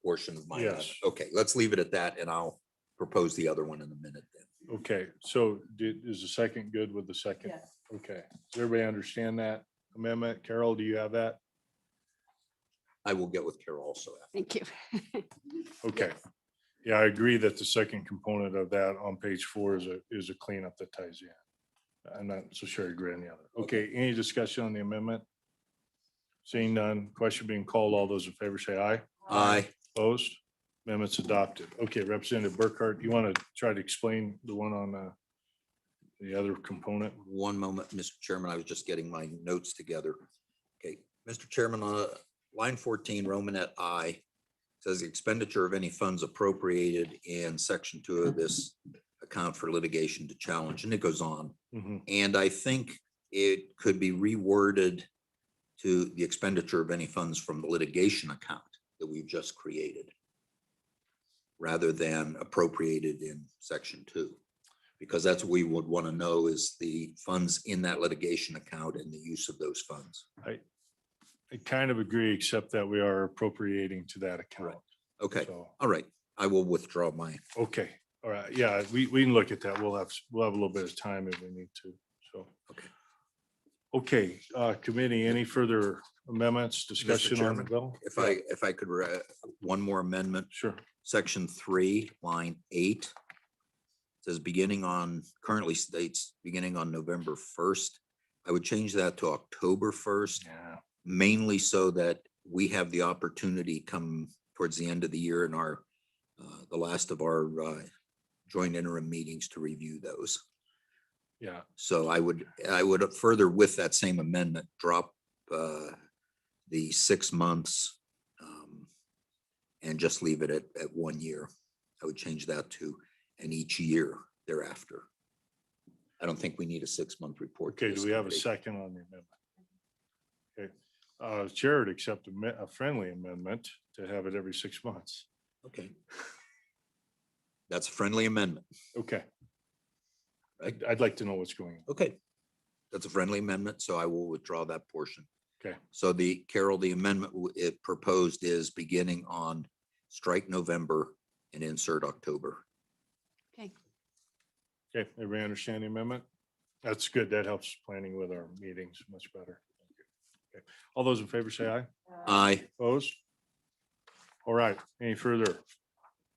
Portion of my, Yes. okay, let's leave it at that, and I'll propose the other one in a minute then. Okay, so is the second good with the second? Yes. Okay, does everybody understand that amendment? Carol, do you have that? I will get with Carol also. Thank you. Okay. Yeah, I agree that the second component of that on page 4 is a cleanup that ties in. I'm not so sure I agree on the other. Okay, any discussion on the amendment? Seeing none, question being called, all those in favor say aye. Aye. Opposed? Amendment's adopted. Okay, Representative Burkhart, you want to try to explain the one on the other component? One moment, Mr. Chairman, I was just getting my notes together. Okay, Mr. Chairman, on line 14, Romanet I, says the expenditure of any funds appropriated in section 2 of this account for litigation to challenge, and it goes on. Mhm. And I think it could be reworded to the expenditure of any funds from the litigation account that we've just created, rather than appropriated in section 2. Because that's what we would want to know is the funds in that litigation account and the use of those funds. I kind of agree, except that we are appropriating to that account. Okay, So, all right. I will withdraw my, okay, all right, yeah, we can look at that. We'll have a little bit of time if we need to, so. Okay. Okay, committee, any further amendments, discussion on the Chairman, bill? if I could, one more amendment, Sure. section 3, line 8. Says currently states beginning on November 1st. I would change that to October 1st, Yeah. mainly so that we have the opportunity come towards the end of the year in our, the last of our joint interim meetings to review those. Yeah, So I would further with that same amendment, drop the 6 months and just leave it at 1 year. I would change that to and each year thereafter. I don't think we need a 6-month report. to okay, this do we have a committee. second on the amendment? Okay, Chair would accept a friendly amendment to have it every 6 months. Okay. That's a friendly amendment. Okay. Right. I'd like to know what's going on. Okay. That's a friendly amendment, so I will withdraw that portion. Okay. So the amendment it proposed is beginning on strike November and insert October. Okay. Okay, everybody understand the amendment? That's good. That helps planning with our meetings much better. Okay. All those in favor say aye. Aye. Opposed? All right, any further?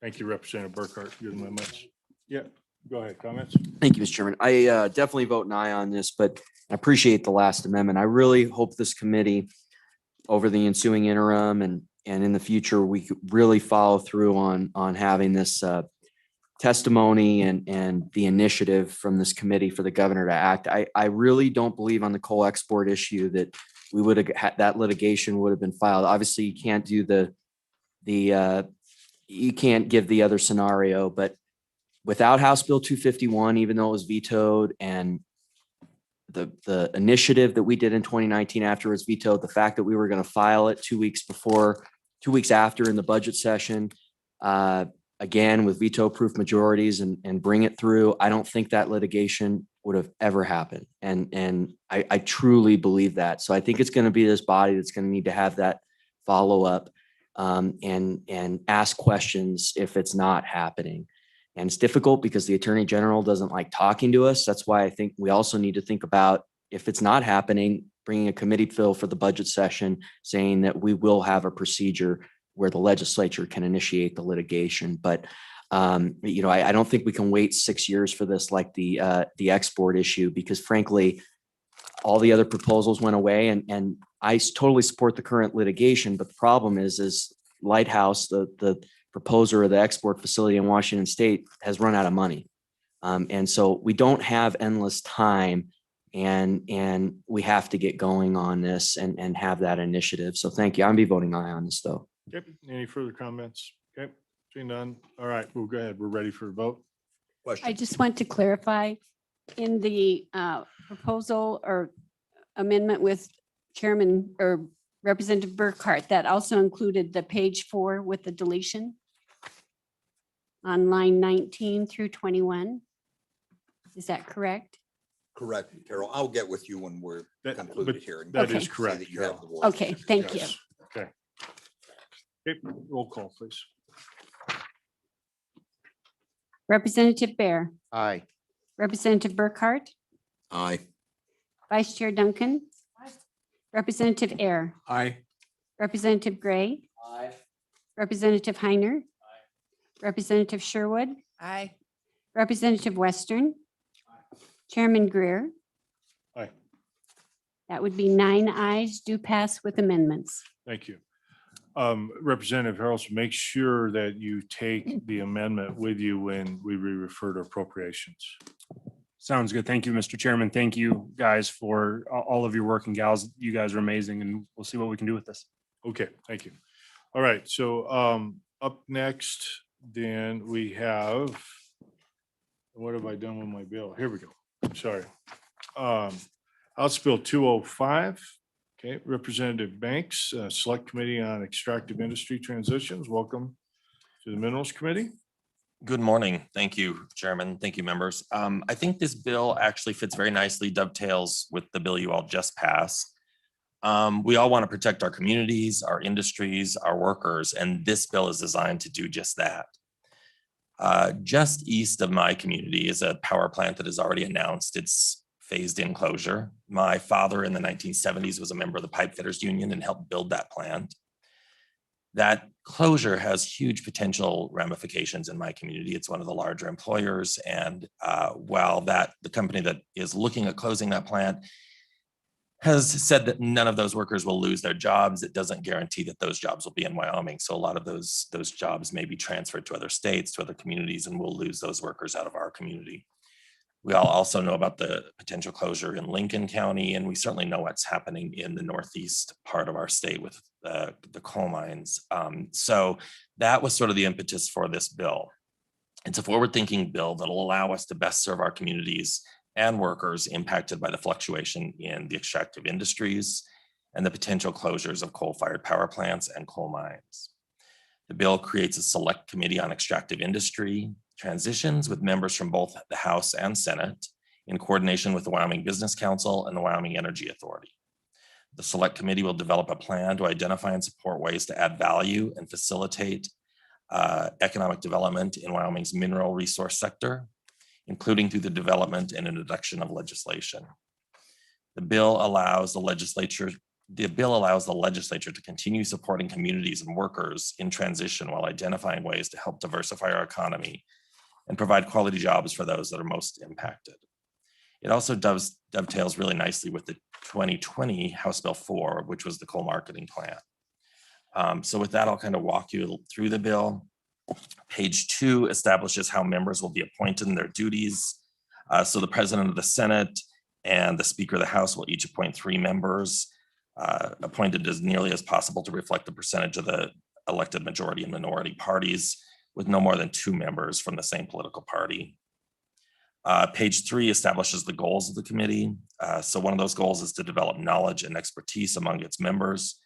Thank you, Representative Burkhart. Good amendments. Yeah, go ahead, comments? Thank you, Mr. Chairman. I definitely vote an aye on this, but I appreciate the last amendment. I really hope this committee over the ensuing interim and in the future, we could really follow through on having this testimony and the initiative from this committee for the governor to act. I really don't believe on the coal export issue that we would have had that litigation would have been filed. Obviously, you can't do you can't give the other scenario, but without House Bill 251, even though it was vetoed, and the initiative that we did in 2019 after it was vetoed, the fact that we were going to file it 2 weeks after in the budget session, again, with veto-proof majorities and bring it through, I don't think that litigation would have ever happened. And I truly believe that. So I think it's going to be this body that's going to need to have that follow-up and ask questions if it's not happening. And it's difficult because the Attorney General doesn't like talking to us. That's why I think we also need to think about, if it's not happening, bringing a committee bill for the budget session, saying that we will have a procedure where the legislature can initiate the litigation. But I don't think we can wait 6 years for this, like the export issue, because frankly, all the other proposals went away, and I totally support the current litigation. But the problem is Lighthouse, the proposer of the export facility in Washington State, has run out of money. And so we don't have endless time and we have to get going on this and have that initiative. So thank you. I'll be voting aye on this though. Okay, any further comments? Okay, seeing none. All right, we'll go ahead. We're ready for a vote. I Question. just want to clarify in the proposal or amendment with Chairman or Representative Burkhart, that also included the page 4 with the deletion on line 19 through 21. Is that correct? Correct, Carol. I'll get with you when we're That- concluded but here. and that see is correct, that you have Carol. the voice. Okay, thank you. Yes. Okay. Okay, roll call, please. Representative Bear, Aye. Representative Burkhart, Aye. Vice Chair Duncan, Representative Air, Aye. Representative Gray, Representative Heiner, Representative Sherwood, Aye. Representative Western, Chairman Greer. Aye. That would be 9 ayes, do pass with amendments. Thank you. Representative Harrelson, make sure that you take the amendment with you when we refer to appropriations. Sounds good. Thank you, Mr. Chairman. Thank you guys for all of your work, and gals. You guys are amazing, and we'll see what we can do with this. Okay, thank you. All right, so up next, then we have, what have I done with my bill? Here we go. Sorry. House Bill 205. Okay, Representative Banks, Select Committee on Extractive Industry Transitions. Welcome to the Minerals Committee. Good morning. Thank you, Chairman. Thank you, members. I think this bill actually fits very nicely, dovetails with the bill you all just passed. We all want to protect our communities, our industries, our workers, and this bill is designed to do just that. Just east of my community is a power plant that is already announced its phased in closure. My father in the 1970s was a member of the Pipe Fitters Union and helped build that plant. That closure has huge potential ramifications in my community. It's one of the larger employers. And while the company that is looking at closing that plant has said that none of those workers will lose their jobs, it doesn't guarantee that those jobs will be in Wyoming. So a lot of those jobs may be transferred to other states, to other communities, and we'll lose those workers out of our community. We all also know about the potential closure in Lincoln County, and we certainly know what's happening in the northeast part of our state with the coal mines. So that was sort of the impetus for this bill. It's a forward-thinking bill that'll allow us to best serve our communities and workers impacted by the fluctuation in the extractive industries and the potential closures of coal-fired power plants and coal mines. The bill creates a select committee on extractive industry transitions with members from both the House and Senate in coordination with the Wyoming Business Council and the Wyoming Energy Authority. The select committee will develop a plan to identify and support ways to add value and facilitate economic development in Wyoming's mineral resource sector, including through the development and introduction of legislation. The bill allows the legislature to continue supporting communities and workers in transition while identifying ways to help diversify our economy and provide quality jobs for those that are most impacted. It also dovetails really nicely with the 2020 House Bill 4, which was the coal marketing plan. So with that, I'll kind of walk you through the bill. Page 2 establishes how members will be appointed in their duties. So the President of the Senate and the Speaker of the House will each appoint 3 members, appointed as nearly as possible to reflect the percentage of the elected majority and minority parties, with no more than 2 members from the same political party. Page 3 establishes the goals of the committee. So one of those goals is to develop knowledge and expertise among its members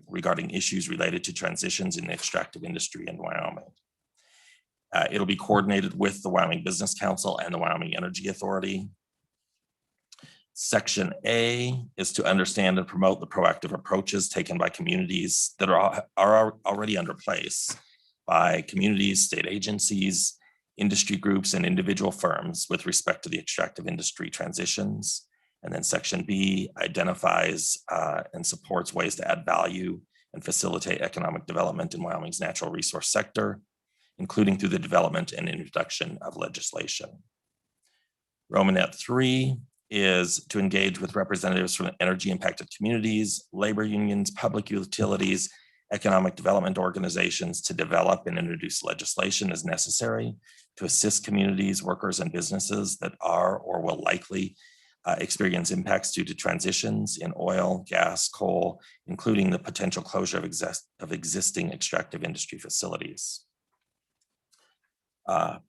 regarding issues related to transitions in the extractive industry in Wyoming. It'll be coordinated with the Wyoming Business Council and the Wyoming Energy Authority. Section A is to understand and promote the proactive approaches taken by communities that are already under place by communities, state agencies, industry groups, and individual firms with respect to the extractive industry transitions. And then Section B identifies and supports ways to add value and facilitate economic development in Wyoming's natural resource sector, including through the development and introduction of legislation. Romanet 3 is to engage with representatives from energy impacted communities, labor unions, public utilities, economic development organizations to develop and introduce legislation as necessary to assist communities, workers, and businesses that are or will likely experience impacts due to transitions in oil, gas, coal, including the potential closure of existing extractive industry facilities.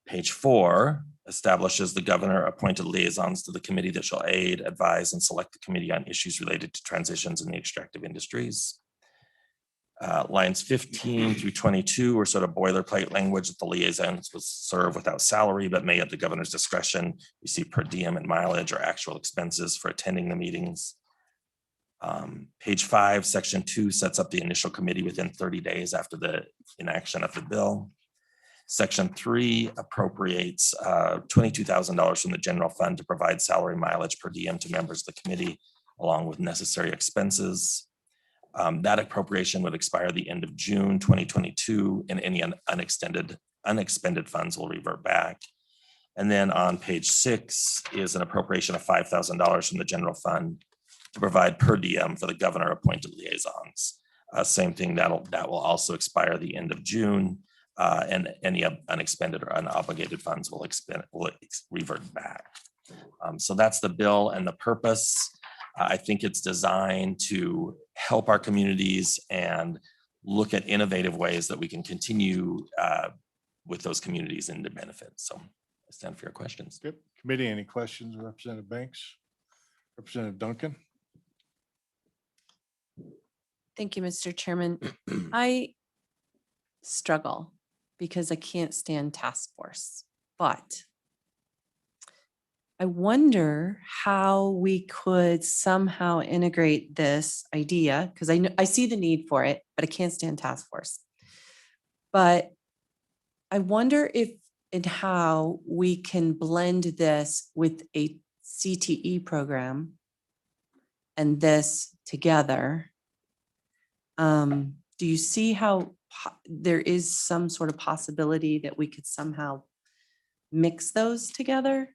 Page 4 establishes the governor appointed liaisons to the committee that shall aid, advise, and select the committee on issues related to transitions in the extractive industries. Lines 15 through 22 are sort of boilerplate language that the liaisons will serve without salary, but may at the governor's discretion receive per diem and mileage or actual expenses for attending the meetings. Page 5, section 2 sets up the initial committee within 30 days after the inaction of the bill. Section 3 appropriates $22,000 from the general fund to provide salary mileage per diem to members of the committee, along with necessary expenses. That appropriation would expire the end of June 2022, and any unexpended funds will revert back. And then on page 6 is an appropriation of $5,000 from the general fund to provide per diem for the governor appointed liaisons. Same thing, that will also expire the end of June. And any unexpended or unobligated funds will revert back. So that's the bill and the purpose. I think it's designed to help our communities and look at innovative ways that we can continue with those communities and to benefit. So I stand for your questions. Good. Committee, any questions, Representative Banks? Representative Duncan? Thank you, Mr. Chairman. I struggle because I can't stand task force, but I wonder how we could somehow integrate this idea, because I see the need for it, but I can't stand task force. But I wonder if and how we can blend this with a CTE program and this together. Do you see how there is some sort of possibility that we could somehow mix those together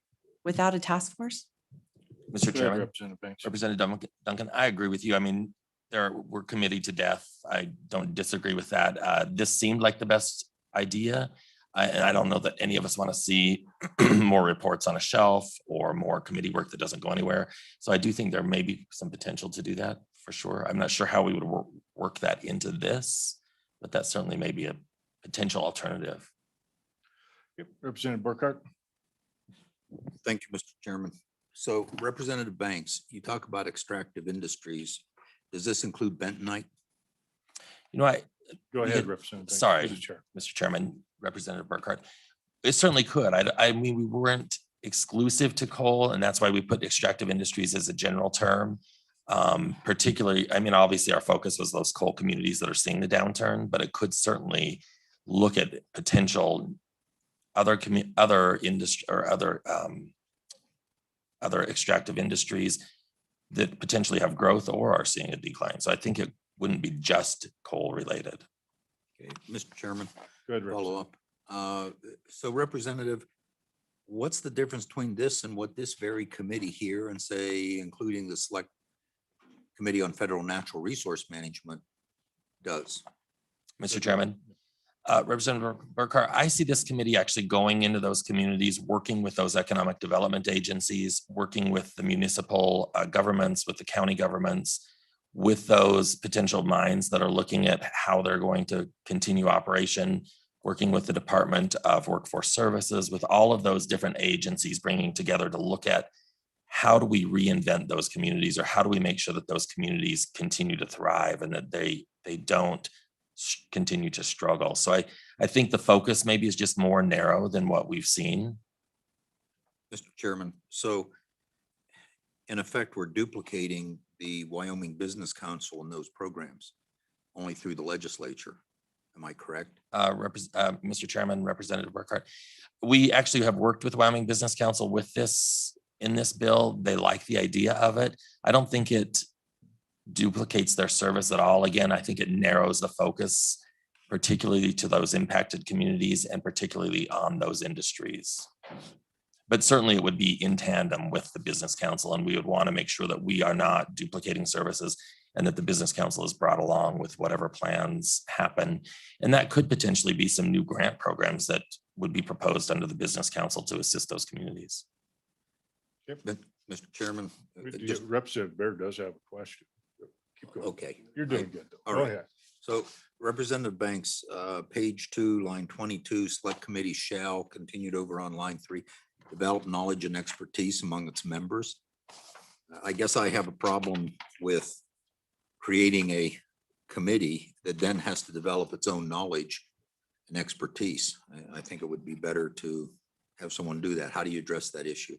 without a task force? Mr. Chairman, Representative Banks. Representative Duncan, I agree with you. I mean, we're committee to death. I don't disagree with that. This seemed like the best idea. And I don't know that any of us want to see more reports on a shelf or more committee work that doesn't go anywhere. So I do think there may be some potential to do that for sure. I'm not sure how we would work that into this, but that certainly may be a potential alternative. Yep. Representative Burkhart. Thank you, Mr. Chairman. So Representative Banks, you talk about extractive industries. Does this include bentonite? You know, Go ahead, Representative Banks. Sorry, Chair. Mr. Chairman, Representative Burkhart. It certainly could. I mean, we weren't exclusive to coal, and that's why we put extractive industries as a general term. Particularly, I mean, obviously our focus was those coal communities that are seeing the downturn, but it could certainly look at potential other industry or other extractive industries that potentially have growth or are seeing a decline. So I think it wouldn't be just coal related. Okay, Mr. Chairman, Good. follow up. So Representative, what's the difference between this and what this very committee here and say, including the Select Committee on Federal Natural Resource Management does? Mr. Chairman, Representative Burkhart, I see this committee actually going into those communities, working with those economic development agencies, working with the municipal governments, with the county governments, with those potential mines that are looking at how they're going to continue operation, working with the Department of Workforce Services, with all of those different agencies bringing together to look at how do we reinvent those communities, or how do we make sure that those communities continue to thrive and that they don't continue to struggle. So I think the focus maybe is just more narrow than what we've seen. Mr. Chairman, so in effect, we're duplicating the Wyoming Business Council and those programs only through the legislature. Am I correct? Mr. Chairman, Representative Burkhart, we actually have worked with Wyoming Business Council with this in this bill. They like the idea of it. I don't think it duplicates their service at all. Again, I think it narrows the focus, particularly to those impacted communities and particularly on those industries. But certainly it would be in tandem with the Business Council, and we would want to make sure that we are not duplicating services. and that the business council is brought along with whatever plans happen. And that could potentially be some new grant programs that would be proposed under the business council to assist those communities. Mr. Chairman, Representative Bear does have a question. Keep going. okay. You're doing good. All Go right. ahead. So Representative Banks, page 2, line 22, select committee shall, continued over on line 3, develop knowledge and expertise among its members. I guess I have a problem with creating a committee that then has to develop its own knowledge and expertise. I think it would be better to have someone do that. How do you address that issue?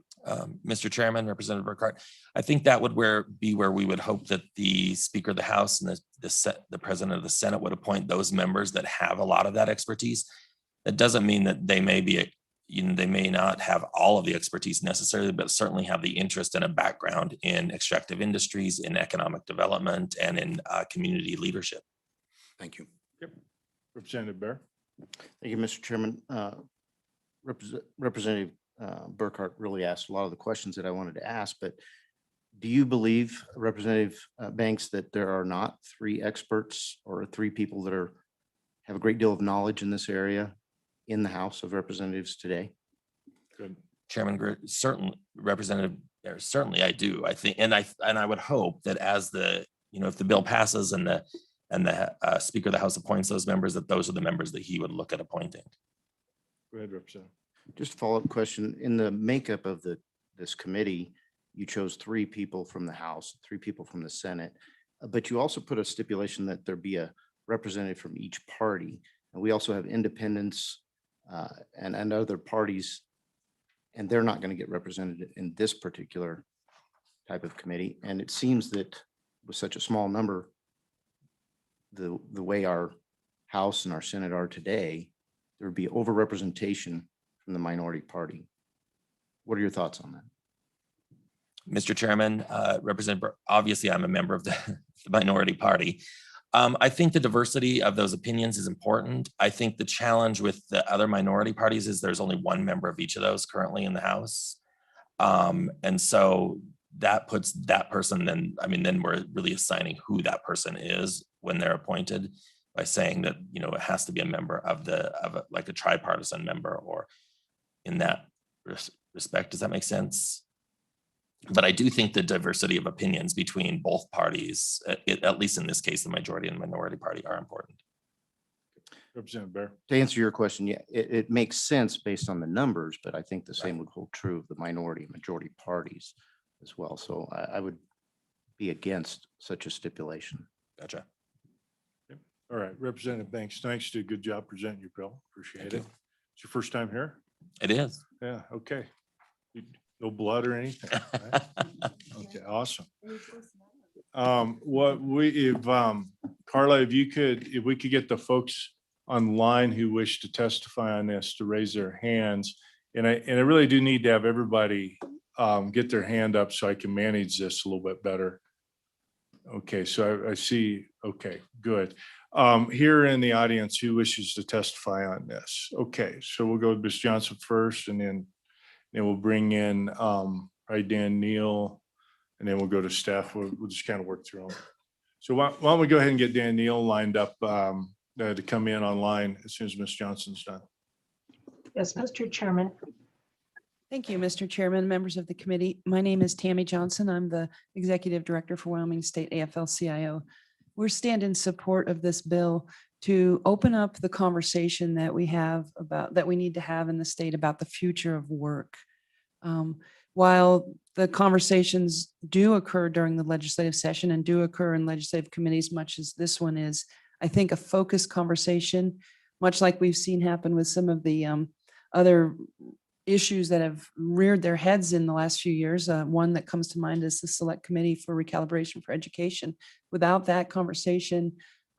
Mr. Chairman, Representative Burkhart, I think that would be where we would hope that the Speaker of the House and the President of the Senate would appoint those members that have a lot of that expertise. That doesn't mean that they may be, they may not have all of the expertise necessarily, but certainly have the interest and a background in extractive industries, in economic development, and in community leadership. Thank you. Yep. Representative Bear. Thank you, Mr. Chairman. Representative Burkhart really asked a lot of the questions that I wanted to ask, but do you believe, Representative Banks, that there are not 3 experts or 3 people that have a great deal of knowledge in this area in the House of Representatives today? Good. Chairman, certainly, Representative, certainly I do. I think, and I would hope that as if the bill passes and the Speaker of the House appoints those members, that those are the members that he would look at appointing. Go ahead, Representative. Just a follow-up question. In the makeup of this committee, you chose 3 people from the House, 3 people from the Senate, but you also put a stipulation that there be a representative from each party. And we also have independents and other parties, and they're not going to get represented in this particular type of committee. And it seems that with such a small number, the way our House and our Senate are today, there would be overrepresentation from the minority party. What are your thoughts on that? Mr. Chairman, Representative, obviously I'm a member of the minority party. I think the diversity of those opinions is important. I think the challenge with the other minority parties is there's only 1 member of each of those currently in the House. And so that puts that person, then we're really assigning who that person is when they're appointed by saying that, it has to be a member of like a tripartisan member, or in that respect. Does that make sense? But I do think the diversity of opinions between both parties, at least in this case, the majority and minority party, are important. Representative Bear. To answer your question, yeah, it makes sense based on the numbers, but I think the same would hold true of the minority and majority parties as well. So I would be against such a stipulation. Gotcha. All right, Representative Banks, thanks. Did a good job presenting your bill. Appreciate Thank it. you. It's your first time here? It is. Yeah, okay. No blood or anything? Right? Okay, awesome. Carla, if we could get the folks online who wish to testify on this to raise their hands. And I really do need to have everybody get their hand up so I can manage this a little bit better. Okay, so I see. Okay, good. Here in the audience, who wishes to testify on this? Okay, so we'll go with Ms. Johnson first, and then we'll bring in probably Dan Neal, and then we'll go to staff. We'll just kind of work through them. So why don't we go ahead and get Dan Neal lined up to come in online as soon as Ms. Johnson's done. Yes, Mr. Chairman. Thank you, Mr. Chairman, members of the committee. My name is Tammy Johnson. I'm the Executive Director for Wyoming State Afl-Cio. We're stand in support of this bill to open up the conversation that we need to have in the state about the future of work. While the conversations do occur during the legislative session and do occur in legislative committees, much as this one is, I think a focused conversation, much like we've seen happen with some of the other issues that have reared their heads in the last few years. One that comes to mind is the Select Committee for Recalibration for Education. Without that conversation,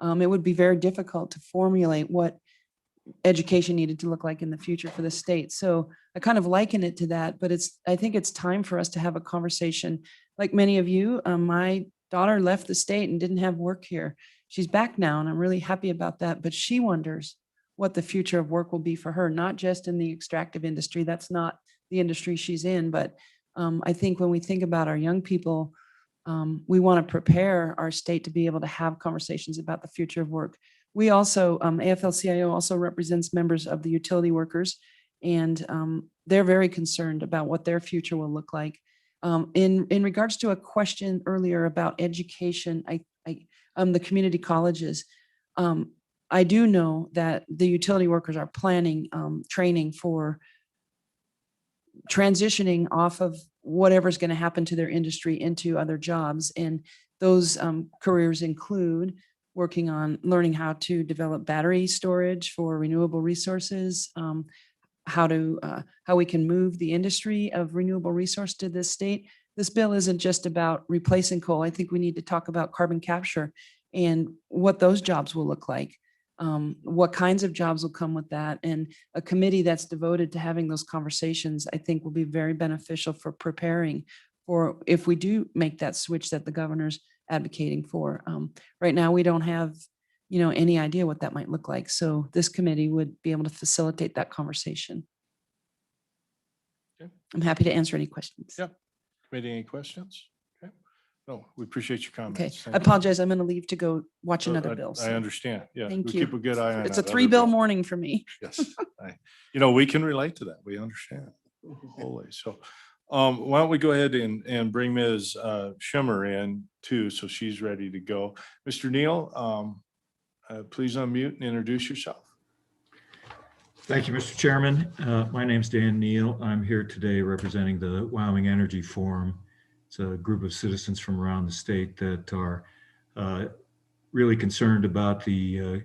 it would be very difficult to formulate what education needed to look like in the future for the state. So I kind of liken it to that, but I think it's time for us to have a conversation. Like many of you, my daughter left the state and didn't have work here. She's back now, and I'm really happy about that, but she wonders what the future of work will be for her, not just in the extractive industry. That's not the industry she's in, but I think when we think about our young people we want to prepare our state to be able to have conversations about the future of work. We also, AFL-CIO also represents members of the utility workers, and they're very concerned about what their future will look like. In regards to a question earlier about education, the community colleges, I do know that the utility workers are planning training for transitioning off of whatever's going to happen to their industry into other jobs. And those careers include working on learning how to develop battery storage for renewable resources, how we can move the industry of renewable resource to this state. This bill isn't just about replacing coal. I think we need to talk about carbon capture and what those jobs will look like. What kinds of jobs will come with that, and a committee that's devoted to having those conversations, I think will be very beneficial for preparing for if we do make that switch that the governor's advocating for. Right now, we don't have, any idea what that might look like. So this committee would be able to facilitate that conversation. Okay. I'm happy to answer any questions. Yeah. Committee, any questions? Okay. No, we appreciate your comments. Okay, Thank I you. apologize. I'm going to leave to go watch another bill. I so understand. Yeah. Thank we you. Keep a good eye on It's a that other 3 bill bill. morning for me. Yes. We can relate to that. We understand wholly. So why don't we go ahead and bring Ms. Schimmer in too, so she's ready to go. Mr. Neal, please unmute and introduce yourself. Thank you, Mr. Chairman. My name's Dan Neal. I'm here today representing the Wyoming Energy Forum. It's a group of citizens from around the state that are really concerned about the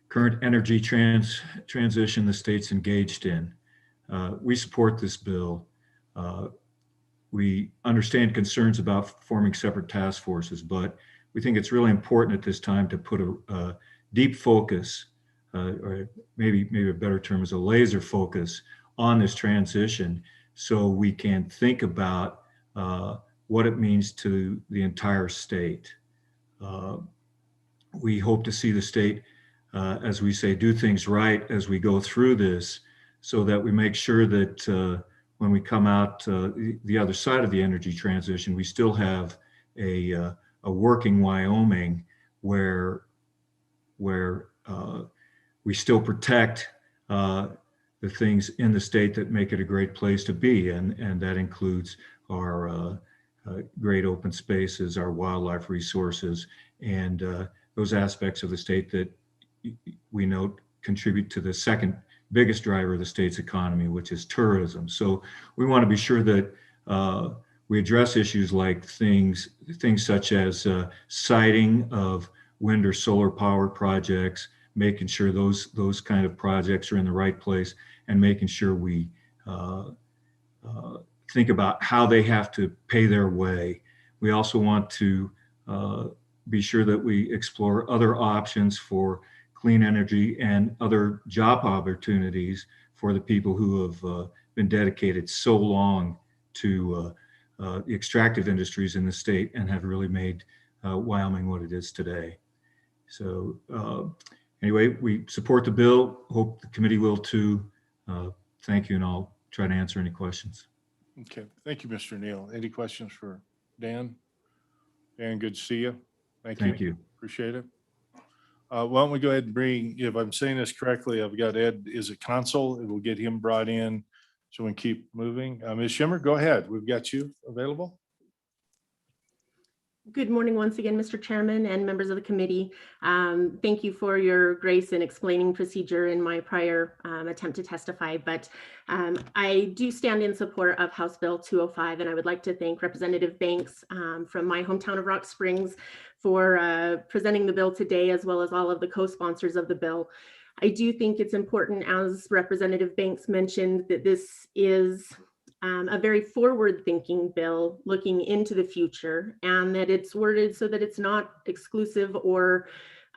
current energy transition the state's engaged in. We support this bill. We understand concerns about forming separate task forces, but we think it's really important at this time to put a deep focus, or maybe a better term is a laser focus on this transition, so we can think about what it means to the entire state. We hope to see the state, as we say, do things right as we go through this, so that we make sure that when we come out the other side of the energy transition, we still have a working Wyoming where we still protect the things in the state that make it a great place to be, and that includes our great open spaces, our wildlife resources, and those aspects of the state that we note contribute to the second biggest driver of the state's economy, which is tourism. So we want to be sure that we address issues like things such as siting of wind or solar power projects, making sure those kind of projects are in the right place, and making sure we think about how they have to pay their way. We also want to be sure that we explore other options for clean energy and other job opportunities for the people who have been dedicated so long to the extractive industries in the state and have really made Wyoming what it is today. So anyway, we support the bill. Hope the committee will too. Thank you, and I'll try to answer any questions. Okay. Thank you, Mr. Neal. Any questions for Dan? Dan, good to see you. Thank you. Appreciate it. Why don't we go ahead and bring, if I'm saying this correctly, I've got Ed is a consul, and we'll get him brought in so we can keep moving. Ms. Schimmer, go ahead. We've got you available. Good morning once again, Mr. Chairman and members of the committee. Thank you for your grace in explaining procedure in my prior attempt to testify, but I do stand in support of House Bill 205, and I would like to thank Representative Banks from my hometown of Rock Springs for presenting the bill today, as well as all of the co-sponsors of the bill. I do think it's important, as Representative Banks mentioned, that this is a very forward-thinking bill looking into the future, and that it's worded so that it's not exclusive or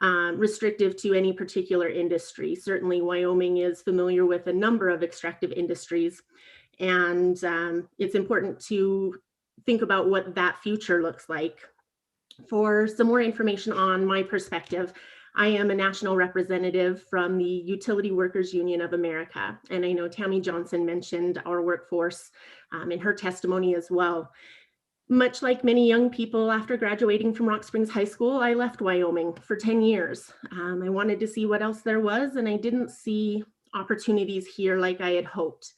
restrictive to any particular industry. Certainly, Wyoming is familiar with a number of extractive industries, and it's important to think about what that future looks like. For some more information on my perspective, I am a national representative from the Utility Workers Union of America, and I know Tammy Johnson mentioned our workforce in her testimony as well. Much like many young people after graduating from Rock Springs High School, I left Wyoming for 10 years. I wanted to see what else there was, and I didn't see opportunities here like I had hoped.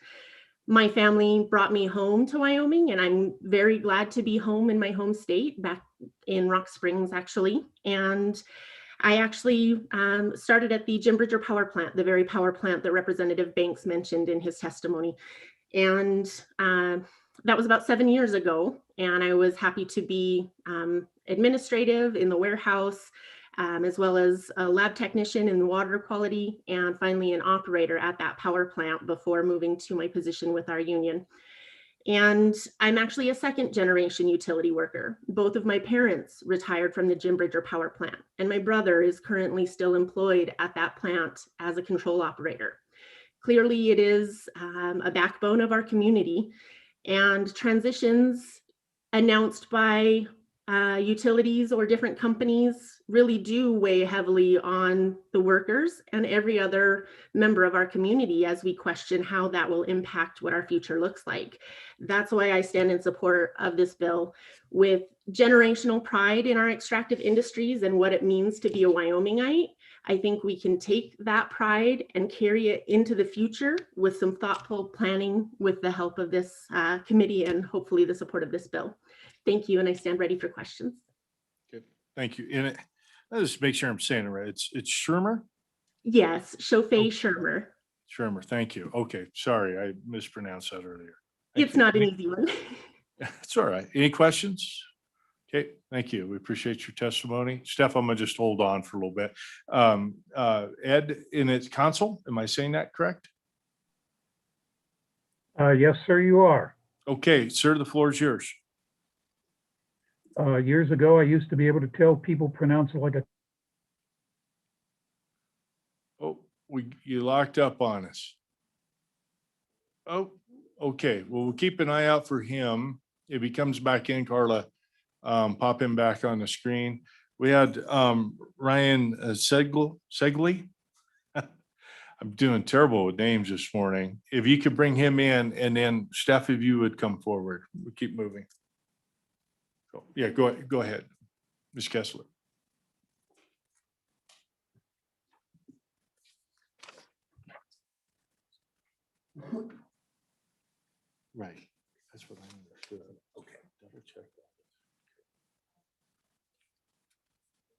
My family brought me home to Wyoming, and I'm very glad to be home in my home state, back in Rock Springs, actually. And I actually started at the Jim Bridger power plant, the very power plant that Representative Banks mentioned in his testimony. And that was about 7 years ago. And I was happy to be administrative in the warehouse, as well as a lab technician in water quality, and finally an operator at that power plant before moving to my position with our union. And I'm actually a second generation utility worker. Both of my parents retired from the Jim Bridger power plant, and my brother is currently still employed at that plant as a control operator. Clearly, it is a backbone of our community, and transitions announced by utilities or different companies really do weigh heavily on the workers and every other member of our community as we question how that will impact what our future looks like. That's why I stand in support of this bill, with generational pride in our extractive industries and what it means to be a Wyomingite. I think we can take that pride and carry it into the future with some thoughtful planning with the help of this committee and hopefully the support of this bill. Thank you, and I stand ready for questions. Good. Thank you. And let's just make sure I'm saying it right. It's Shermer? Yes, Shofei Shermer. Shermer, thank you. Okay, sorry, I mispronounced that earlier. It's not an easy one. It's all right. Any questions? Okay, thank you. We appreciate your testimony. Steph, I'm gonna just hold on for a little bit. Ed, in its council, am I saying that correct? Yes, sir, you are. Okay, sir, the floor is yours. Years ago, I used to be able to tell people pronounce it like a. Oh, you locked up on us. Oh, okay. Well, we'll keep an eye out for him. If he comes back in, Carla, pop him back on the screen. We had Ryan Segley. I'm doing terrible with names this morning. If you could bring him in, and then Steph, if you would come forward, we'll keep moving. Yeah, go ahead, Ms. Kessler. Right, that's what I understood. Okay, double check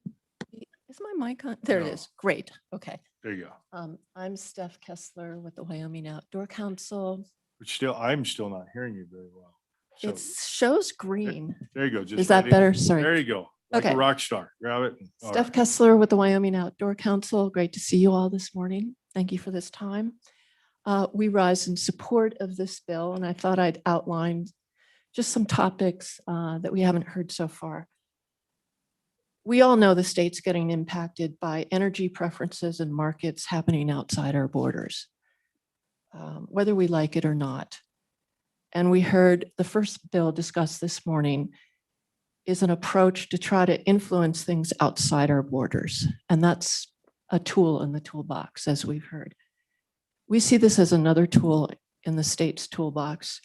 that. Is my mic on? There No. it is. Great. Okay. There you go. I'm Steph Kessler with the Wyoming Outdoor Council. But I'm still not hearing you very well. So It shows green. there you go. Just Is that right in. better? Sorry. There you go. Like Okay. a rock star. Grab it. All Steph right. Kessler with the Wyoming Outdoor Council. Great to see you all this morning. Thank you for this time. We rise in support of this bill, and I thought I'd outline just some topics that we haven't heard so far. We all know the state's getting impacted by energy preferences and markets happening outside our borders, whether we like it or not. And we heard the first bill discussed this morning is an approach to try to influence things outside our borders. And that's a tool in the toolbox, as we've heard. We see this as another tool in the state's toolbox.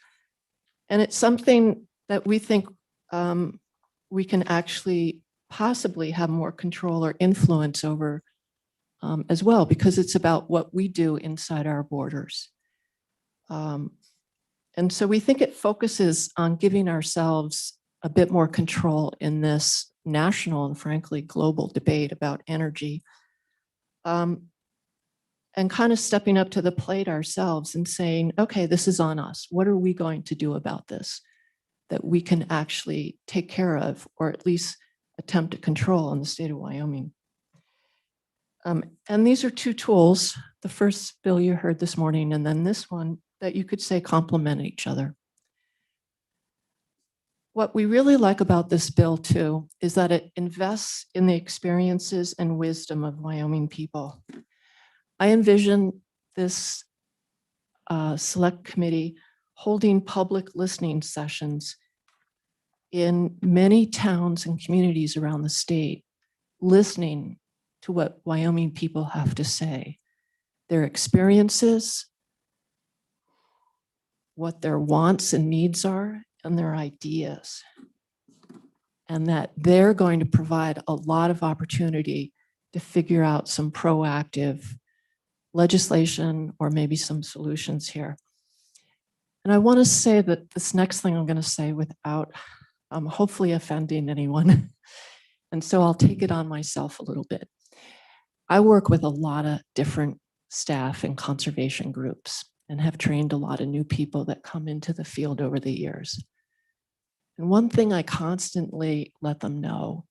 And it's something that we think we can actually possibly have more control or influence over as well, because it's about what we do inside our borders. And so we think it focuses on giving ourselves a bit more control in this national and frankly global debate about energy, and kind of stepping up to the plate ourselves and saying, okay, this is on us. What are we going to do about this that we can actually take care of, or at least attempt to control in the state of Wyoming? And these are two tools, the first bill you heard this morning, and then this one, that you could say complement each other. What we really like about this bill too is that it invests in the experiences and wisdom of Wyoming people. I envision this select committee holding public listening sessions in many towns and communities around the state, listening to what Wyoming people have to say, their experiences, what their wants and needs are, and their ideas. and that they're going to provide a lot of opportunity to figure out some proactive legislation or maybe some solutions here. And I want to say that this next thing I'm going to say without hopefully offending anyone. And so I'll take it on myself a little bit. I work with a lot of different staff and conservation groups and have trained a lot of new people that come into the field over the years. And one thing I constantly let them know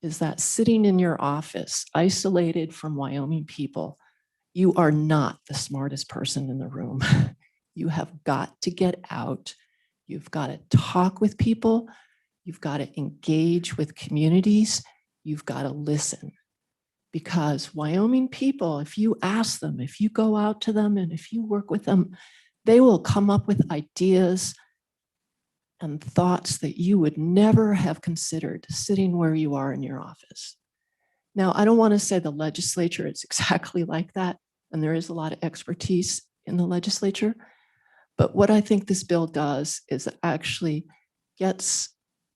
is that sitting in your office, isolated from Wyoming people, you are not the smartest person in the room. You have got to get out. You've got to talk with people. You've got to engage with communities. You've got to listen. Because Wyoming people, if you ask them, if you go out to them and if you work with them, they will come up with ideas and thoughts that you would never have considered sitting where you are in your office. Now, I don't want to say the legislature is exactly like that, and there is a lot of expertise in the legislature, but what I think this bill does is it actually gets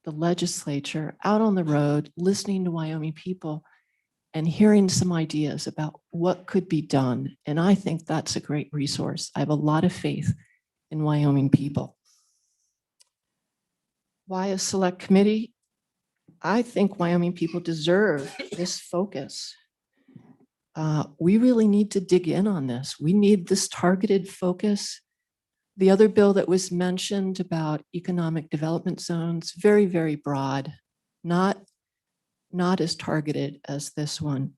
the legislature out on the road, listening to Wyoming people and hearing some ideas about what could be done. And I think that's a great resource. I have a lot of faith in Wyoming people. Why a select committee? I think Wyoming people deserve this focus. We really need to dig in on this. We need this targeted focus. The other bill that was mentioned about economic development zones, very, very broad, not as targeted as this one.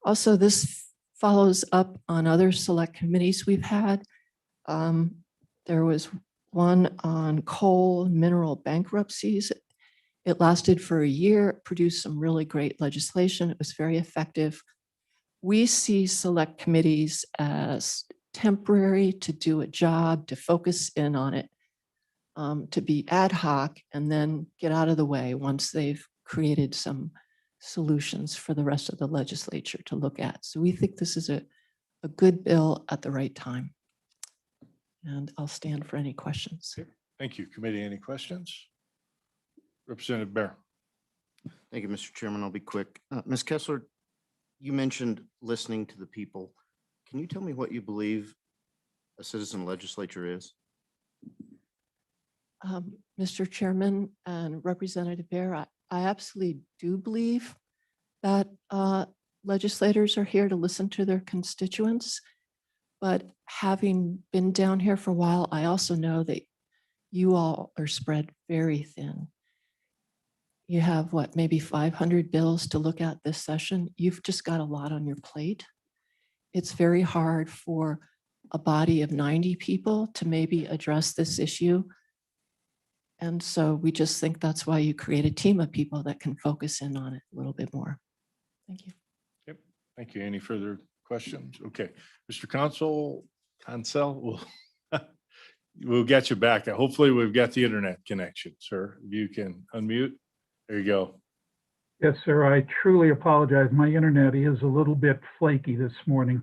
Also, this follows up on other select committees we've had. There was one on coal mineral bankruptcies. It lasted for a year, produced some really great legislation. It was very effective. We see select committees as temporary to do a job, to focus in on it, to be ad hoc and then get out of the way once they've created some solutions for the rest of the legislature to look at. So we think this is a good bill at the right time. And I'll stand for any questions. Thank you. Committee, any questions? Representative Bear. Thank you, Mr. Chairman. I'll be quick. Ms. Kessler, you mentioned listening to the people. Can you tell me what you believe a citizen legislature is? Mr. Chairman and Representative Bear, I absolutely do believe that legislators are here to listen to their constituents. But having been down here for a while, I also know that you all are spread very thin. You have what, maybe 500 bills to look at this session. You've just got a lot on your plate. It's very hard for a body of 90 people to maybe address this issue. And so we just think that's why you create a team of people that can focus in on it a little bit more. Thank you. Yep. Thank you. Any further questions? Okay. Mr. Consell, we'll get you back. Hopefully we've got the internet connection, sir. You can unmute. There you go. Yes, sir. I truly apologize. My internet is a little bit flaky this morning.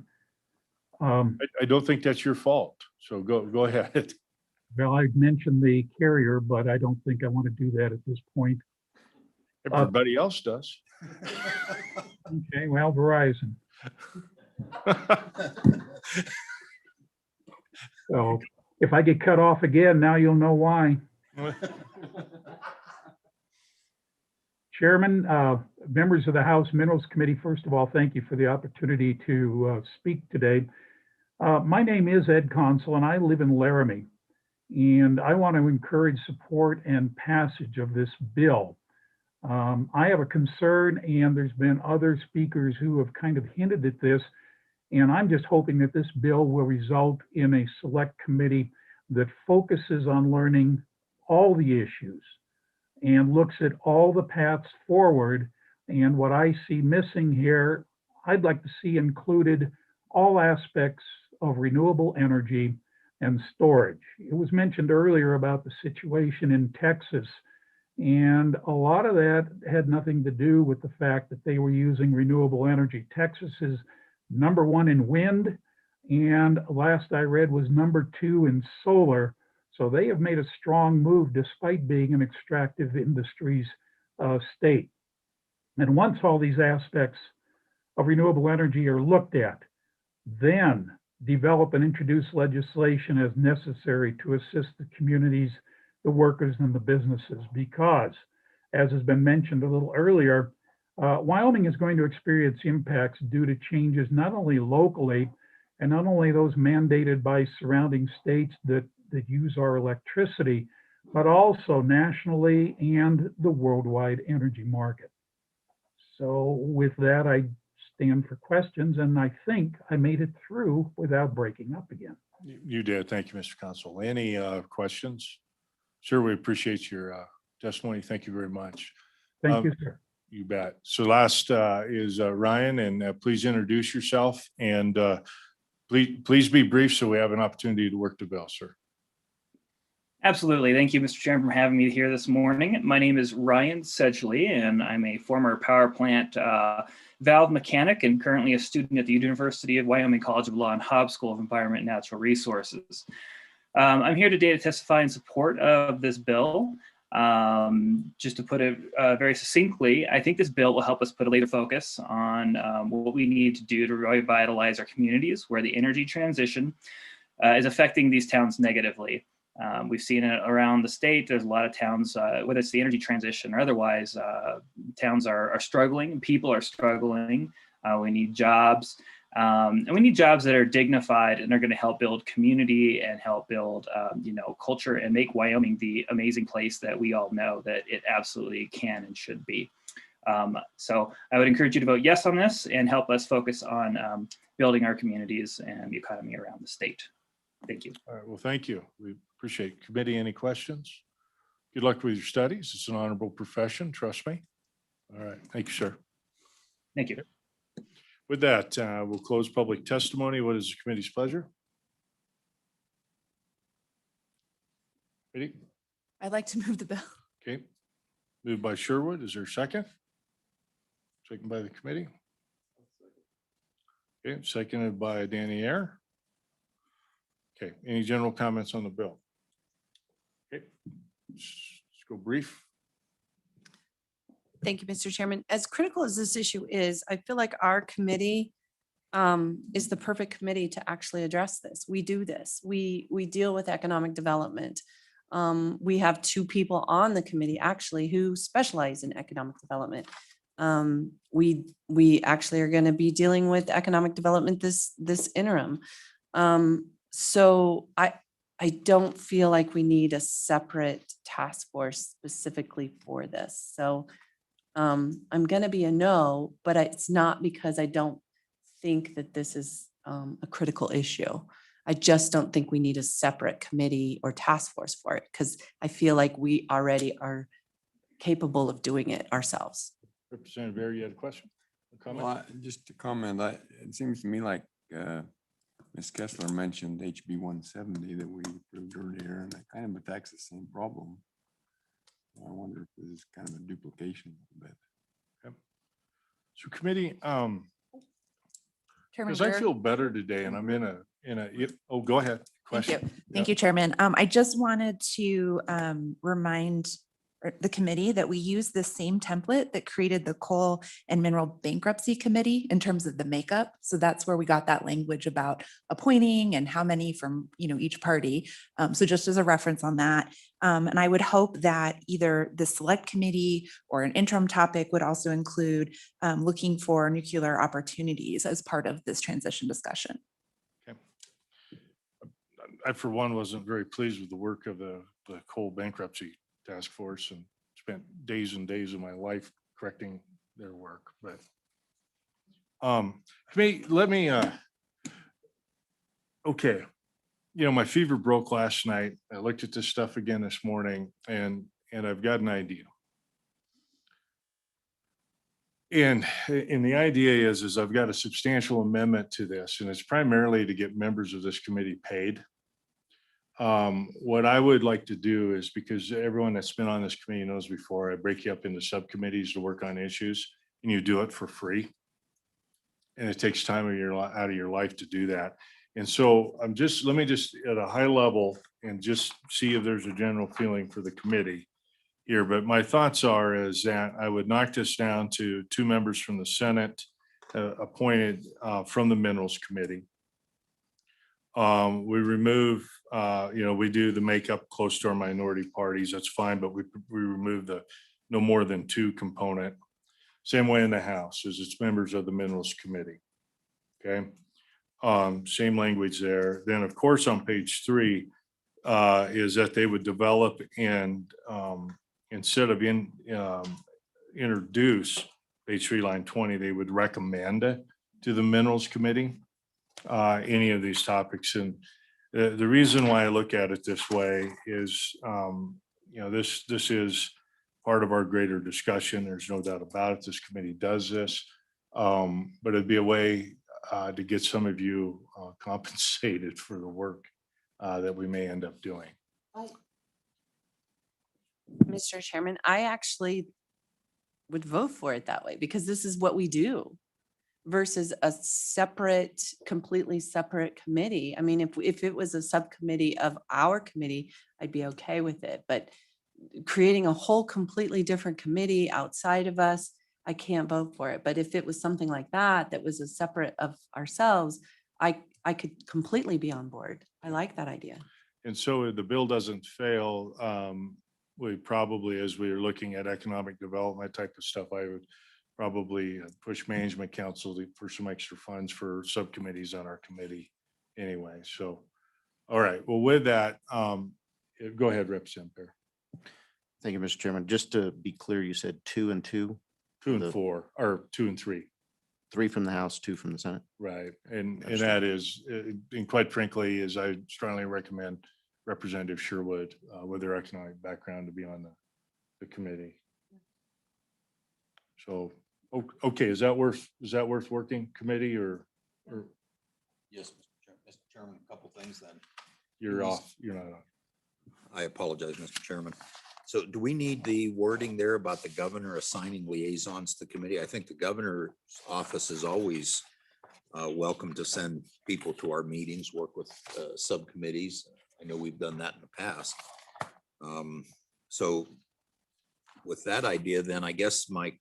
I don't think that's your fault. So go ahead. Well, I mentioned the carrier, but I don't think I want to do that at this point. Everybody else does. Okay, well, Verizon. So if I get cut off again, now you'll know why. Chairman, members of the House Minerals Committee, first of all, thank you for the opportunity to speak today. My name is Ed Consell, and I live in Laramie. And I want to encourage support and passage of this bill. I have a concern, and there's been other speakers who have kind of hinted at this, and I'm just hoping that this bill will result in a select committee that focuses on learning all the issues and looks at all the paths forward. And what I see missing here, I'd like to see included all aspects of renewable energy and storage. It was mentioned earlier about the situation in Texas, and a lot of that had nothing to do with the fact that they were using renewable energy. Texas is #1 in wind, and last I read was #2 in solar. So they have made a strong move despite being an extractive industries state. And once all these aspects of renewable energy are looked at, then develop and introduce legislation as necessary to assist the communities, the workers, and the businesses. Because, as has been mentioned a little earlier, Wyoming is going to experience impacts due to changes not only locally and not only those mandated by surrounding states that use our electricity, but also nationally and the worldwide energy market. So with that, I stand for questions, and I think I made it through without breaking up again. You did. Thank you, Mr. Consul. Any questions? Sure, we appreciate your testimony. Thank you very much. Thank you, sir. You bet. So last is Ryan, and please introduce yourself, and please be brief so we have an opportunity to work the bill, sir. Absolutely. Thank you, Mr. Chairman, for having me here this morning. My name is Ryan Sedgley, and I'm a former power plant valve mechanic and currently a student at the University of Wyoming College of Law and Hobbs School of Environment and Natural Resources. I'm here today to testify in support of this bill. Just to put it very succinctly, I think this bill will help us put a laser focus on what we need to do to revitalize our communities where the energy transition is affecting these towns negatively. We've seen it around the state. There's a lot of towns, whether it's the energy transition or otherwise, towns are struggling, people are struggling. We need jobs. And we need jobs that are dignified and are going to help build community and help build, culture and make Wyoming the amazing place that we all know that it absolutely can and should be. So I would encourage you to vote yes on this and help us focus on building our communities and the economy around the state. Thank you. All right. Well, thank you. We appreciate it. Committee, any questions? Good luck with your studies. It's an honorable profession. Trust me. All right. Thank you, sir. Thank you. With that, we'll close public testimony. What is the committee's pleasure? Ready? I'd like to move the bill. Okay. Moved by Sherwood. Is there a second? Second by the committee. Okay. Seconded by Danny Ayer. Okay. Any general comments on the bill? Okay. Let's go brief. Thank you, Mr. Chairman. As critical as this issue is, I feel like our committee is the perfect committee to actually address this. We do this. We deal with economic development. We have two people on the committee actually who specialize in economic development. We actually are going to be dealing with economic development this interim. So I don't feel like we need a separate task force specifically for this. So I'm going to be a no, but it's not because I don't think that this is a critical issue. I just don't think we need a separate committee or task force for it because I feel like we already are capable of doing it ourselves. Representative Ayer, you had a question? A comment? Well, just to comment, it seems to me like Ms. Kessler mentioned HB 170 that we approved earlier, and that kind of attacks the same problem. I wonder if this is kind of a duplication a bit. Okay. So committee, Chairman because I Burr. feel better today and I'm in a, oh, go ahead. Question. Thank you, Chairman. I just wanted to remind the committee that we use the same template that created the Coal and Mineral Bankruptcy Committee in terms of the makeup. So that's where we got that language about appointing and how many from, each party. So just as a reference on that. And I would hope that either the select committee or an interim topic would also include looking for nuclear opportunities as part of this transition discussion. Okay. I, for one, wasn't very pleased with the work of the coal bankruptcy task force and spent days and days of my life correcting their work. But okay. My fever broke last night. I looked at this stuff again this morning and I've got an idea. And the idea is I've got a substantial amendment to this, and it's primarily to get members of this committee paid. What I would like to do is, because everyone that's been on this committee knows before, I break you up into subcommittees to work on issues, and you do it for free. And it takes time out of your life to do that. And so let me just at a high level and just see if there's a general feeling for the committee here, but my thoughts are is that I would knock this down to 2 members from the Senate appointed from the Minerals Committee. We remove, we do the makeup close to our minority parties, that's fine, but we remove the no more than 2 component. Same way in the House, as it's members of the Minerals Committee. Okay, same language there. Then, of course, on page 3 is that they would develop and instead of introduce, page 3, line 20, they would recommend to the Minerals Committee any of these topics. And the reason why I look at it this way is, this is part of our greater discussion. There's no doubt about it. This committee does this. But it'd be a way to get some of you compensated for the work that we may end up doing. Mr. Chairman, I actually would vote for it that way because this is what we do versus a separate, completely separate committee. I mean, if it was a subcommittee of our committee, I'd be okay with it. But creating a whole completely different committee outside of us, I can't vote for it. But if it was something like that, that was a separate of ourselves, I could completely be on board. I like that idea. And so if the bill doesn't fail, we probably, as we are looking at economic development type of stuff, I would probably push management council for some extra funds for subcommittees on our committee anyway. So, all right, well, with that, go ahead, Representative Bear. Thank you, Mr. Chairman. Just to be clear, you said 2 and 2? 2 and 4, or 2 and 3. 3 from the House, 2 from the Senate. Right, and that is, and quite frankly, is I strongly recommend Representative Sherwood with their economic background to be on the committee. So, okay, is that worth working committee or? Yes, Mr. Chairman, a couple things then. You're off, you're not on. I apologize, Mr. Chairman. So do we need the wording there about the governor assigning liaisons to the committee? I think the governor's office is always welcome to send people to our meetings, work with subcommittees. I know we've done that in the past. So with that idea, then I guess my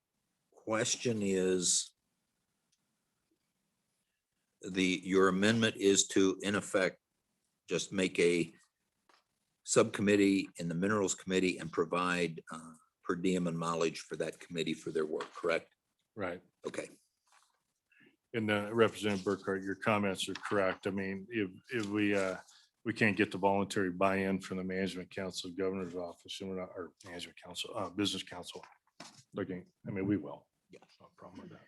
question is, your amendment is to, in effect, just make a subcommittee in the Minerals Committee and provide per diem and mileage for that committee for their work, correct? Right. Okay. And Representative Burkhart, your comments are correct. I mean, if we can't get the voluntary buy-in from the management council, governor's office, and we're not, or management council, business council looking, I mean, we will. Yeah, no problem with that.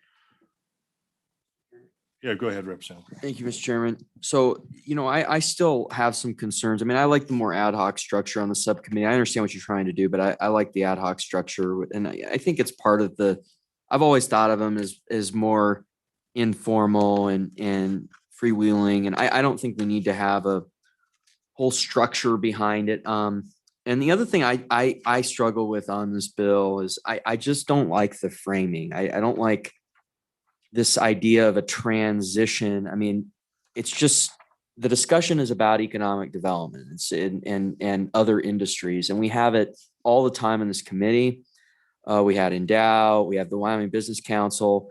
Yeah, go ahead, Representative. Thank you, Mr. Chairman. So, I still have some concerns. I mean, I like the more ad hoc structure on the subcommittee. I understand what you're trying to do, but I like the ad hoc structure. And I think it's part of I've always thought of them as more informal and freewheeling. And I don't think we need to have a whole structure behind it. And the other thing I struggle with on this bill is I just don't like the framing. I don't like this idea of a transition. I mean, it's just, the discussion is about economic development and other industries. And we have it all the time in this committee. We had Endow, we have the Wyoming Business Council,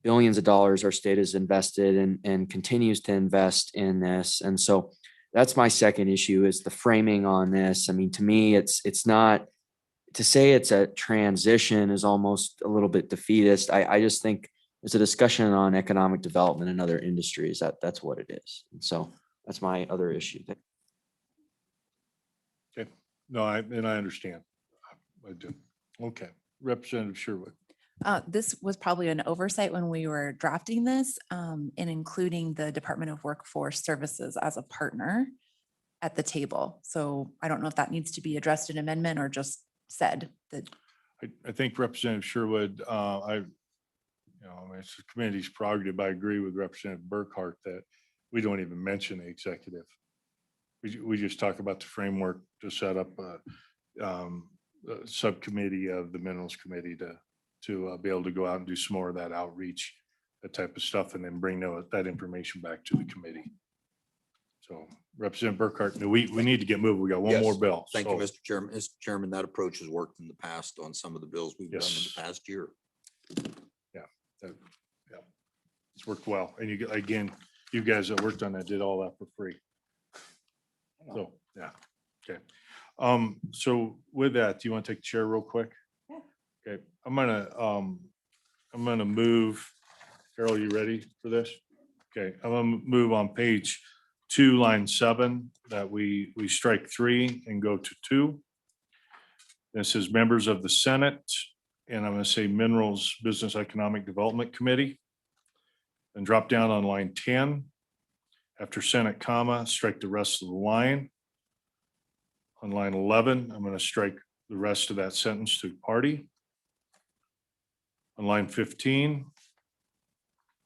billions of dollars our state has invested and continues to invest in this. And so that's my second issue, is the framing on this. I mean, to me, it's not, to say it's a transition is almost a little bit defeatist. I just think it's a discussion on economic development in other industries. That's what it is. And so that's my other issue. Okay, no, I understand. I do. Okay, Representative Sherwood. This was probably an oversight when we were drafting this, in including the Department of Workforce Services as a partner at the table. So I don't know if that needs to be addressed in amendment or just said that. I think Representative Sherwood, it's the committee's prerogative. I agree with Representative Burkhart that we don't even mention the executive. We just talk about the framework to set up a subcommittee of the Minerals Committee to be able to go out and do some more of that outreach, that type of stuff, and then bring that information back to the committee. So Representative Burkhart, we need to get moving. We got one Yes. more bill. Thank you, So, Mr. Chairman. Mr. Chairman, that approach has worked in the past on some of the bills we've done in Yes. the past year. that- yeah, it's worked well. And again, you guys that worked on that did all that for free. So, yeah, okay. So with that, do you want to take the chair real quick? Yeah. Okay, I'm gonna move, Carol, you ready for this? Okay, I'm gonna move on page 2, line 7, that we strike 3 and go to 2. This is members of the Senate, and I'm gonna say Minerals Business Economic Development Committee. And drop down on line 10. After Senate comma, strike the rest of the line. On line 11, I'm gonna strike the rest of that sentence to party. On line 15,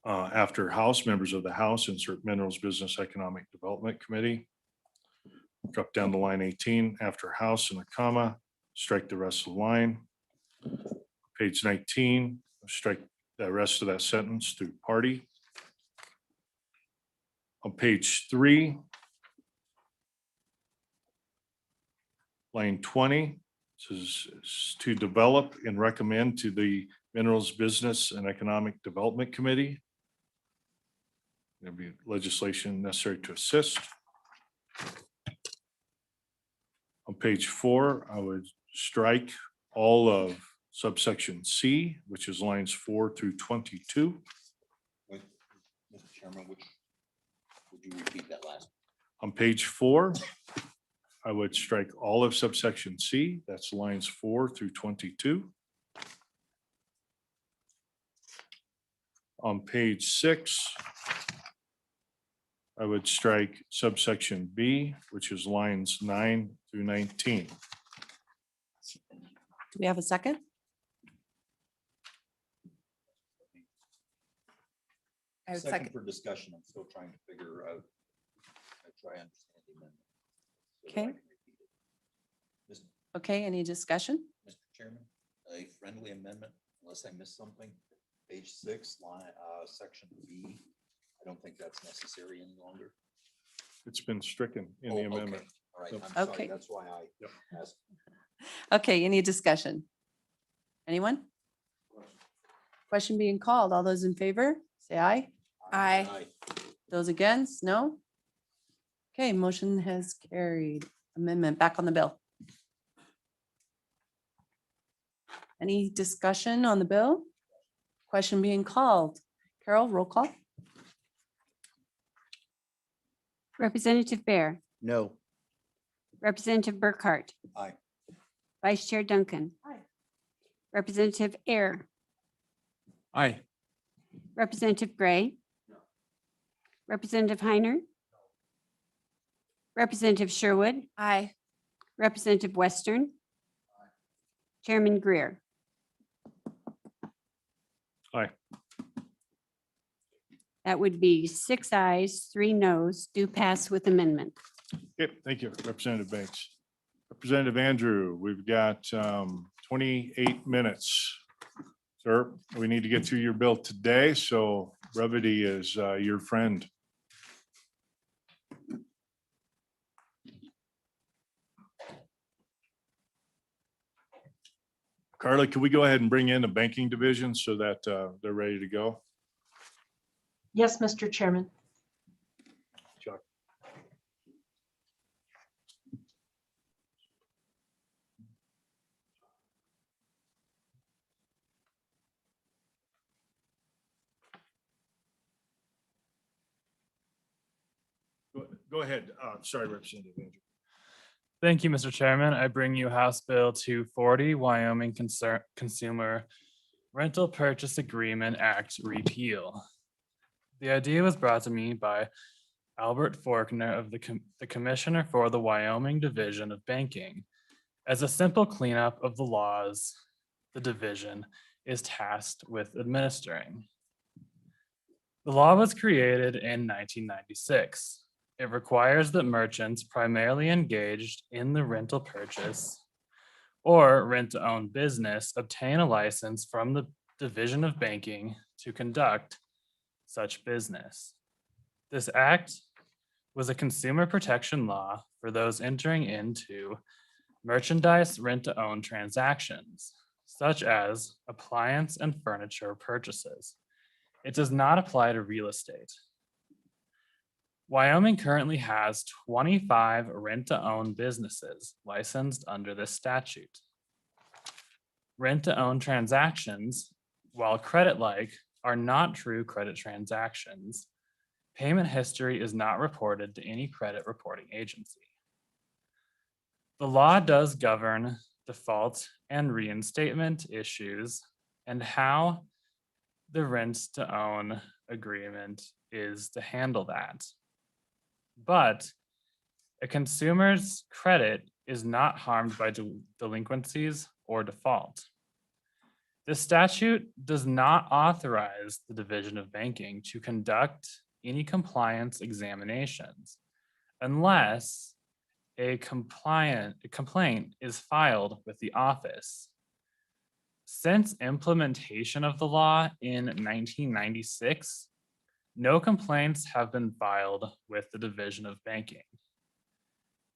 after House, members of the House, insert Minerals Business Economic Development Committee. Drop down to line 18, after House and a comma, strike the rest of the line. Page 19, strike the rest of that sentence to party. On page 3, line 20, this is to develop and recommend to the Minerals Business and Economic Development Committee. There'll be legislation necessary to assist. On page 4, I would strike all of subsection C, which is lines 4 through 22. Mr. Chairman, would you repeat that last? On page 4, I would strike all of subsection C, that's lines 4 through 22. On page 6, I would strike subsection B, which is lines 9 through 19. Do we have a second? I would Second second. for discussion. I'm still trying to figure out. I try to understand the amendment. so that I Okay. can repeat it. Okay, any discussion? Mr. Chairman, a friendly amendment, unless I missed something, page 6, line, section B. I don't think that's necessary any longer. It's been stricken in the Oh, okay. amendment. All right, Yep. I'm sorry. Okay. That's why I asked. Okay, any discussion? Anyone? Question being called. All those in favor, say aye. Aye. Those against, no? Okay, motion has carried. Amendment back on the bill. Any discussion on the bill? Question being called. Carol, roll call. Representative Bear, No. Representative Burkhart. Aye. Vice Chair Duncan. Aye. Representative Air, Aye. Representative Gray. Representative Heiner. Representative Sherwood, Aye. Representative Western. Chairman Greer. Aye. That would be 6 ayes, 3 noes, do pass with amendment. Okay, thank you, Representative Banks. Representative Andrew, we've got 28 minutes. Sir, we need to get through your bill today, so brevity is your friend. Carly, can we go ahead and bring in the banking division so that they're ready to go? Yes, Mr. Chairman. Chuck. Go ahead. Sorry, Representative Andrew. Thank you, Mr. Chairman. I bring you House Bill 240, Wyoming Consumer Rental Purchase Agreement Act repeal. The idea was brought to me by Albert Faulkner of the Commissioner for the Wyoming Division of Banking. As a simple cleanup of the laws, the division is tasked with administering. The law was created in 1996. It requires that merchants primarily engaged in the rental purchase or rent-to-own business obtain a license from the Division of Banking to conduct such business. This act was a consumer protection law for those entering into merchandise rent-to-own transactions, such as appliance and furniture purchases. It does not apply to real estate. Wyoming currently has 25 rent-to-own businesses licensed under this statute. Rent-to-own transactions, while credit-like, are not true credit transactions. Payment history is not reported to any credit reporting agency. The law does govern default and reinstatement issues and how the rent-to-own agreement is to handle that. But a consumer's credit is not harmed by delinquencies or default. This statute does not authorize the Division of Banking to conduct any compliance examinations unless a complaint is filed with the office. Since implementation of the law in 1996, no complaints have been filed with the Division of Banking.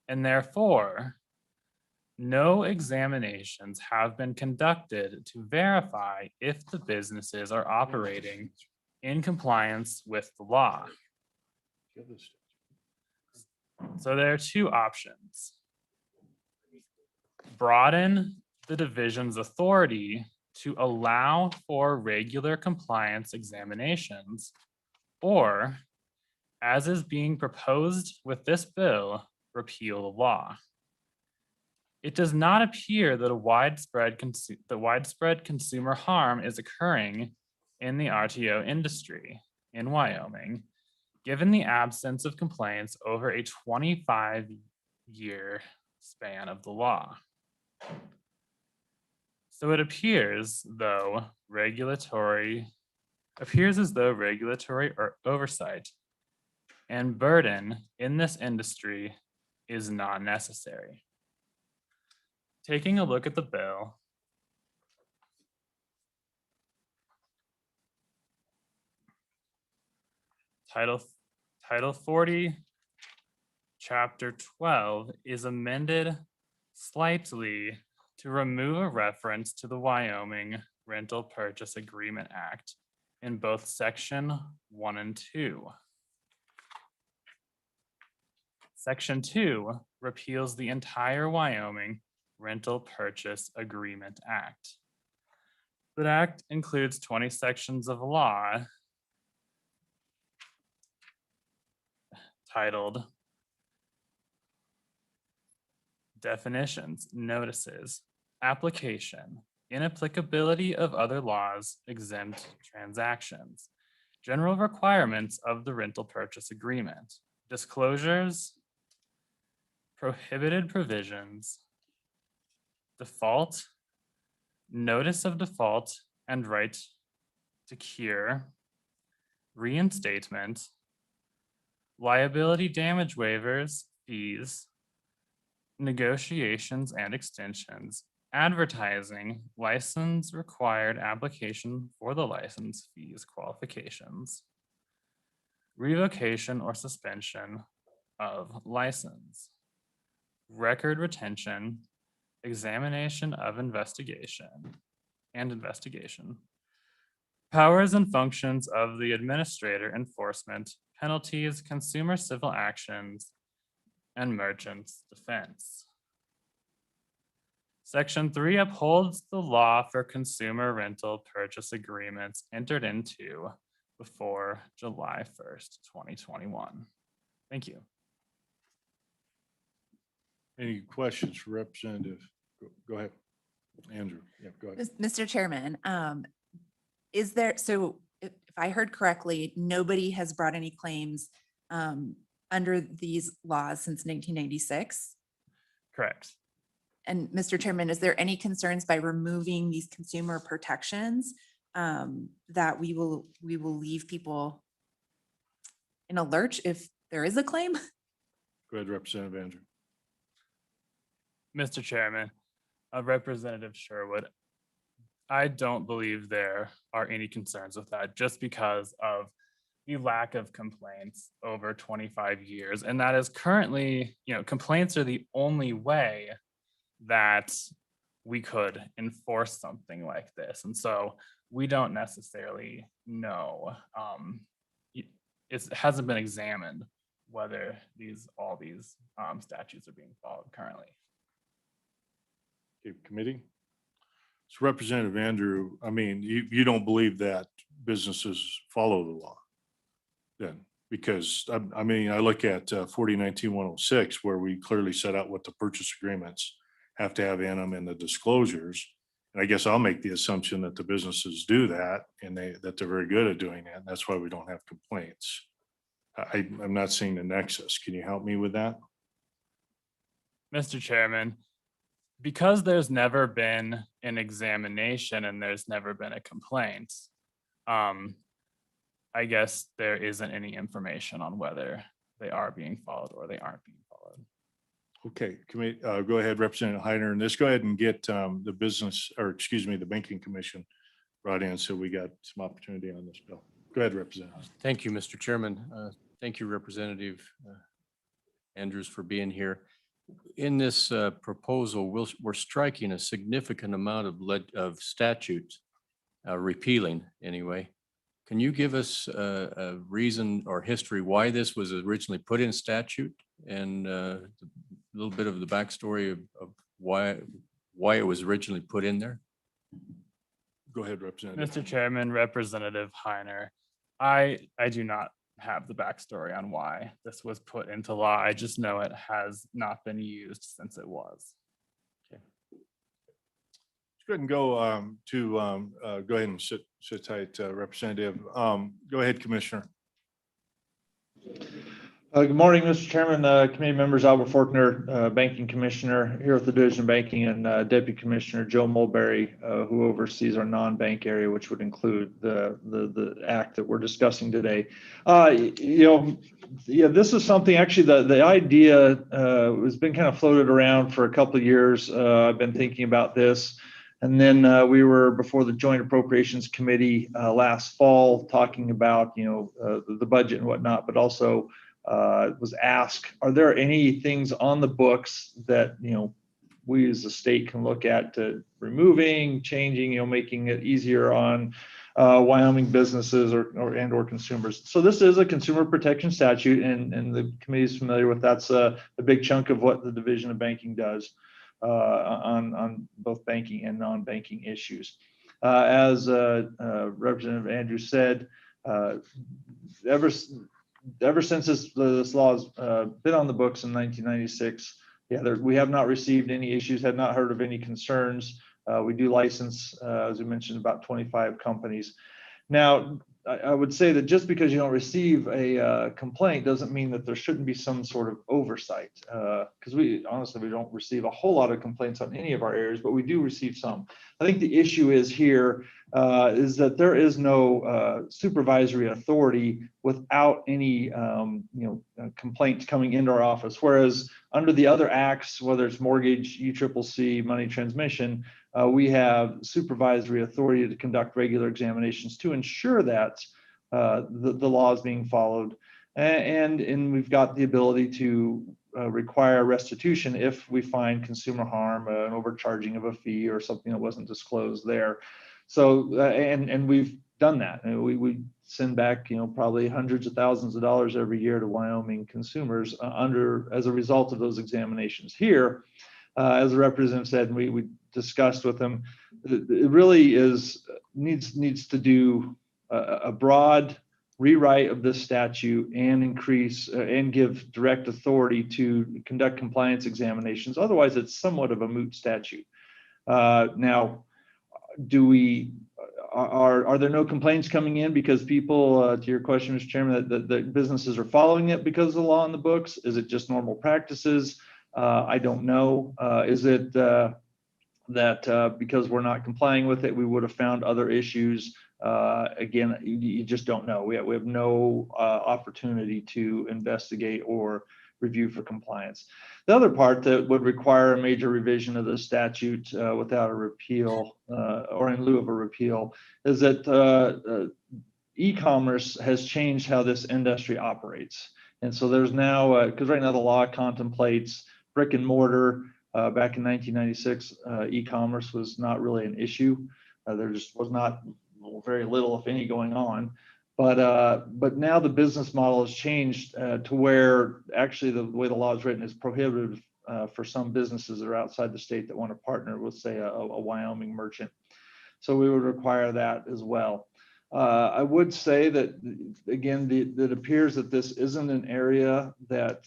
And therefore, no examinations have been conducted to verify if the businesses are operating in compliance with the law. So there are two options. Broaden the division's authority to allow for regular compliance examinations, or, as is being proposed with this bill, repeal the law. It does not appear that widespread consumer harm is occurring in the RTO industry in Wyoming, given the absence of complaints over a 25-year span of the law. So it appears as though regulatory oversight and burden in this industry is not necessary. Taking a look at the bill, Title 40, Chapter 12 is amended slightly to remove a reference to the Wyoming Rental Purchase Agreement Act in both Section 1 and 2. Section 2 repeals the entire Wyoming Rental Purchase Agreement Act. The act includes 20 sections of law titled Definitions, Notices, Application, Inapplicability of Other Laws, Exempt Transactions, General Requirements of the Rental Purchase Agreement, Disclosures, Prohibited Provisions, Default, Notice of Default and Right to Cure, Reinstatement, Liability damage waivers, fees, negotiations and extensions, advertising, license required application for the license fees qualifications, revocation or suspension of license, record retention, examination of investigation, powers and functions of the administrator, enforcement, penalties, consumer civil actions, and merchants defense. Section 3 upholds the law for consumer rental purchase agreements entered into before July 1st, 2021. Thank you. Any questions for Representative? Go ahead, Andrew. Yeah, go ahead. Mr. Chairman, is there, so if I heard correctly, nobody has brought any claims under these laws since 1996? Correct. And Mr. Chairman, is there any concerns by removing these consumer protections that we will leave people in a lurch if there is a claim? Go ahead, Representative Andrew. Mr. Chairman, Representative Sherwood, I don't believe there are any concerns with that just because of the lack of complaints over 25 years. And that is currently, complaints are the only way that we could enforce something like this. And so we don't necessarily know. It hasn't been examined whether all these statutes are being followed currently. Okay, committee. So Representative Andrew, I mean, you don't believe that businesses follow the law then? Because I mean, I look at 4019-106 where we clearly set out what the purchase agreements have to have in them and the disclosures. And I guess I'll make the assumption that the businesses do that and that they're very good at doing it. And that's why we don't have complaints. I'm not seeing the nexus. Can you help me with that? Mr. Chairman, because there's never been an examination and there's never been a complaint, I guess there isn't any information on whether they are being followed or they aren't being followed. Okay, committee, go ahead, Representative Heiner, and let's go ahead and get the Banking Commission brought in so we got some opportunity on this bill. Go ahead, Representative. Thank you, Mr. Chairman. Thank you, Representative Andrews, for being here. In this proposal, we're striking a significant amount of statutes, repealing anyway. Can you give us a reason or history why this was originally put in statute and a little bit of the backstory of why it was originally put in there? Go ahead, Representative. Mr. Chairman, Representative Heiner, I do not have the backstory on why this was put into law. I just know it has not been used since it was. Okay. Let's go ahead and go go ahead and sit tight, Representative. Go ahead, Commissioner. Good morning, Mr. Chairman, committee members, Albert Faulkner, Banking Commissioner here with the Division of Banking, and Deputy Commissioner Joe Mulberry, who oversees our non-bank area, which would include the act that we're discussing today. This is something, actually, the idea has been kind of floated around for a couple of years. I've been thinking about this. And then we were before the Joint Appropriations Committee last fall talking about, the budget and whatnot, but also was asked, are there any things on the books that, we as a state can look at to removing, changing, making it easier on Wyoming businesses or consumers. So this is a consumer protection statute, and the committee is familiar with that's a big chunk of what the Division of Banking does on both banking and non-banking issues. As Representative Andrews said, ever since this law has been on the books in 1996, we have not received any issues, have not heard of any concerns. We do license, as we mentioned, about 25 companies. Now, I would say that just because you don't receive a complaint doesn't mean that there shouldn't be some sort of oversight. Because we don't receive a whole lot of complaints on any of our areas, but we do receive some. I think the issue is here is that there is no supervisory authority without any complaints coming into our office. Whereas under the other acts, whether it's mortgage, UCCC, money transmission, we have supervisory authority to conduct regular examinations to ensure that the law is being followed. And we've got the ability to require restitution if we find consumer harm, an overcharging of a fee or something that wasn't disclosed there. So, and we've done that. And we send back, probably hundreds of thousands of dollars every year to Wyoming consumers as a result of those examinations. Here, as the representative said, and we discussed with them, it really needs to do a broad rewrite of this statute and increase and give direct authority to conduct compliance examinations. Otherwise, it's somewhat of a moot statute. Now, are there no complaints coming in because people, to your question, Mr. Chairman, that businesses are following it because of the law in the books? Is it just normal practices? I don't know. Is it that because we're not complying with it, we would have found other issues? Again, you just don't know. We have no opportunity to investigate or review for compliance. The other part that would require a major revision of the statute without a repeal or in lieu of a repeal is that e-commerce has changed how this industry operates. And so there's now, because right now the law contemplates brick and mortar. Back in 1996, e-commerce was not really an issue. There just was not very little, if any, going on. But now the business model has changed to where actually the way the law is written is prohibitive for some businesses that are outside the state that want to partner with, say, a Wyoming merchant. So we would require that as well. I would say that, again, it appears that this isn't an area that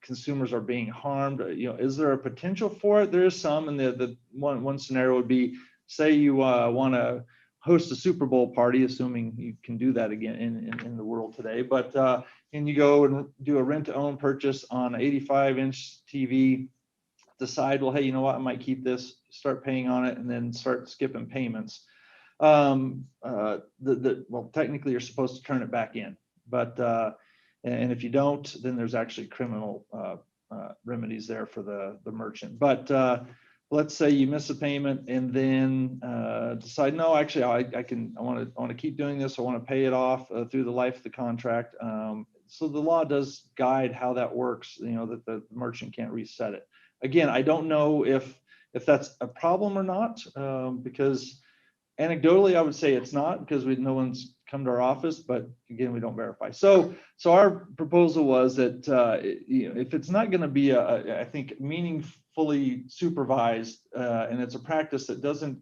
consumers are being harmed. Is there a potential for it? There is some, and the one scenario would be, say you want to host a Super Bowl party, assuming you can do that again in the world today, but and you go and do a rent-to-own purchase on an 85-inch TV, decide, well, hey, you know what, I might keep this, start paying on it, and then start skipping payments. Well, technically you're supposed to turn it back in, but and if you don't, then there's actually criminal remedies there for the merchant. But let's say you miss a payment and then decide, no, actually I want to keep doing this. I want to pay it off through the life of the contract. So the law does guide how that works, that the merchant can't reset it. Again, I don't know if that's a problem or not, because anecdotally, I would say it's not, because no one's come to our office, but again, we don't verify. So our proposal was that if it's not going to be I think meaningfully supervised, and it's a practice that doesn't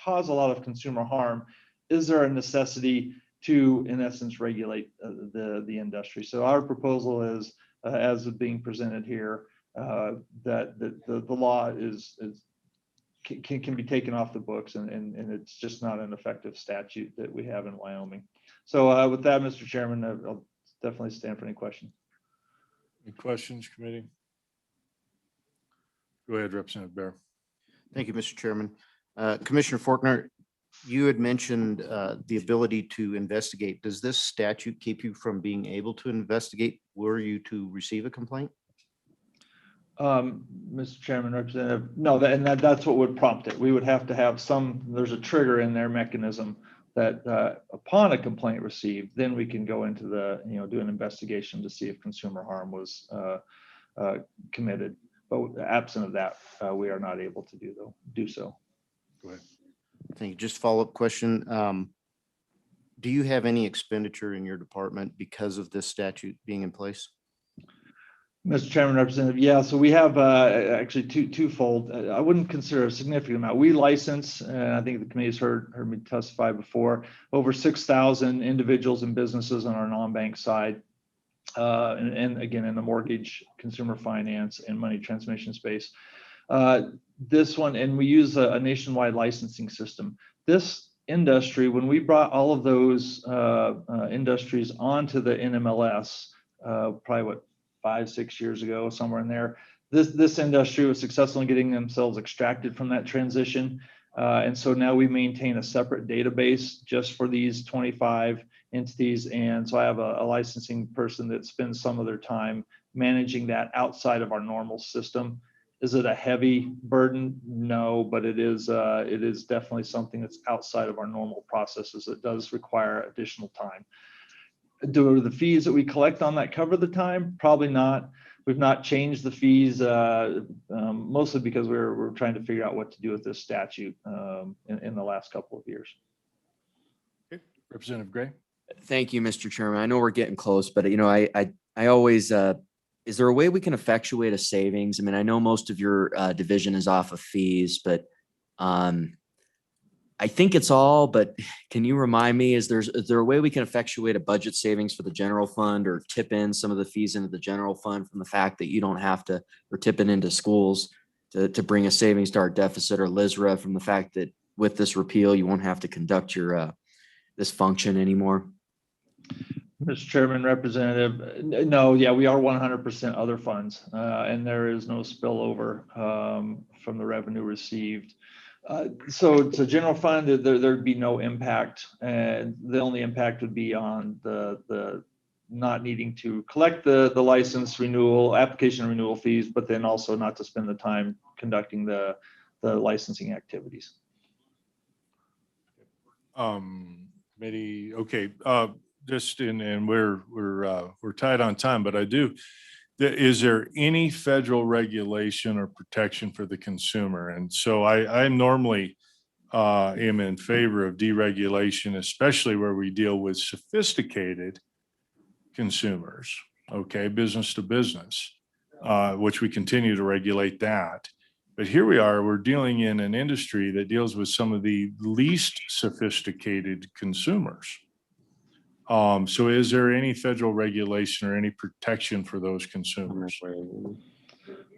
cause a lot of consumer harm, is there a necessity to, in essence, regulate the industry? So our proposal is, as is being presented here, that the law can be taken off the books, and it's just not an effective statute that we have in Wyoming. So with that, Mr. Chairman, I'll definitely stand for any questions. Any questions, committee? Go ahead, Representative Bear. Thank you, Mr. Chairman. Commissioner Faulkner, you had mentioned the ability to investigate. Does this statute keep you from being able to investigate were you to receive a complaint? Mr. Chairman, Representative, no, that's what would prompt it. We would have to have there's a trigger in their mechanism that upon a complaint received, then we can go into do an investigation to see if consumer harm was committed. But absent of that, we are not able to do so. Go ahead. Thank you. Just follow-up question. Do you have any expenditure in your department because of this statute being in place? Mr. Chairman, Representative, yeah, so we have actually twofold. I wouldn't consider a significant amount. We license, and I think the committee's heard me testify before, over 6,000 individuals and businesses on our non-bank side. And again, in the mortgage, consumer finance, and money transmission space. This one, and we use a nationwide licensing system. This industry, when we brought all of those industries onto the NMLS, probably 5-6 years ago, somewhere in there, this industry was successful in getting themselves extracted from that transition. And so now we maintain a separate database just for these 25 entities. And so I have a licensing person that spends some of their time managing that outside of our normal system. Is it a heavy burden? No, but it is definitely something that's outside of our normal processes. It does require additional time. Do the fees that we collect on that cover the time? Probably not. We've not changed the fees, mostly because we're trying to figure out what to do with this statute in the last couple of years. Okay. Representative Gray. Thank you, Mr. Chairman. I know we're getting close, but I always, is there a way we can effectuate a savings? I mean, I know most of your division is off of fees, but I think it's all, but can you remind me, is there a way we can effectuate a budget savings for the general fund, or tip in some of the fees into the general fund from the fact that you don't have to, or tip it into schools to bring a savings to our deficit, or LISRA from the fact that with this repeal, you won't have to conduct your this function anymore? Mr. Chairman, Representative, no, yeah, we are 100% other funds, and there is no spillover from the revenue received. So it's a general fund, there'd be no impact, and the only impact would be on the not needing to collect the license renewal, application renewal fees, but then also not to spend the time conducting the licensing activities. Committee, okay, just and we're tight on time, but I do. Is there any federal regulation or protection for the consumer? And so I normally am in favor of deregulation, especially where we deal with sophisticated consumers, okay, business to business, which we continue to regulate that. But here we are, we're dealing in an industry that deals with some of the least sophisticated consumers. So is there any federal regulation or any protection for those consumers?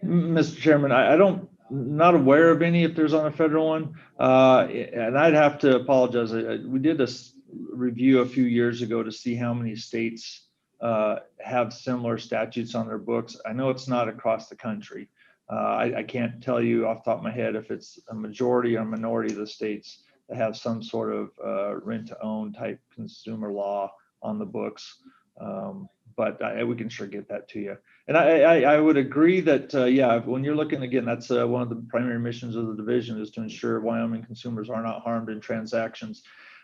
Mr. Chairman, not aware of any if there's on a federal one. And I'd have to apologize. We did a review a few years ago to see how many states have similar statutes on their books. I know it's not across the country. I can't tell you off the top of my head if it's a majority or minority of the states that have some sort of rent-to-own type consumer law on the books. But we can sure get that to you. And I would agree that, yeah, when you're looking, again, that's one of the primary missions of the division is to ensure Wyoming consumers are not harmed in transactions.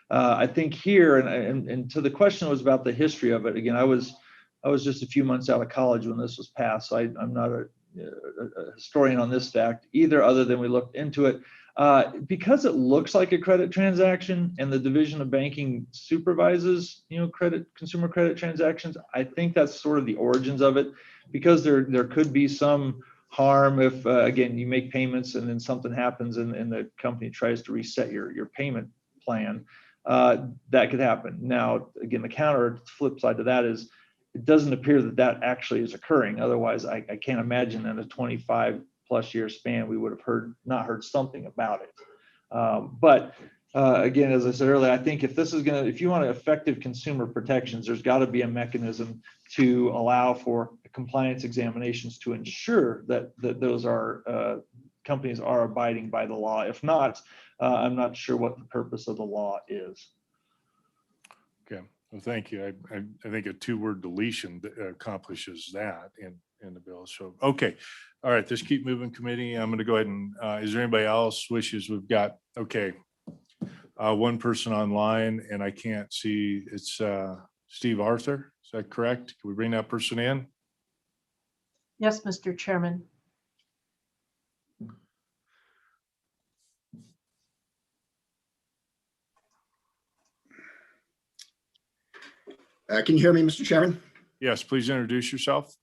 I think here, and to the question was about the history of it. Again, I was just a few months out of college when this was passed, so I'm not a historian on this fact either, other than we looked into it. Because it looks like a credit transaction and the Division of Banking supervises, consumer credit transactions, I think that's sort of the origins of it, because there could be some harm if, again, you make payments and then something happens and the company tries to reset your payment plan. That could happen. Now, again, the flip side to that is it doesn't appear that actually is occurring. Otherwise, I can't imagine in a 25+ year span we would have not heard something about it. But again, as I said earlier, I think if you want effective consumer protections, there's got to be a mechanism to allow for compliance examinations to ensure that those companies are abiding by the law. If not, I'm not sure what the purpose of the law is. Okay, well, thank you. I think a 2-word deletion accomplishes that in the bill. So, okay. All right, let's keep moving, committee. I'm going to go ahead and, is there anybody else wishes? We've got, okay, one person online and I can't see, it's Steve Arthur. Is that correct? Can we bring that person in? Yes, Mr. Chairman. Can you hear me, Mr. Chairman? Yes, please introduce yourself.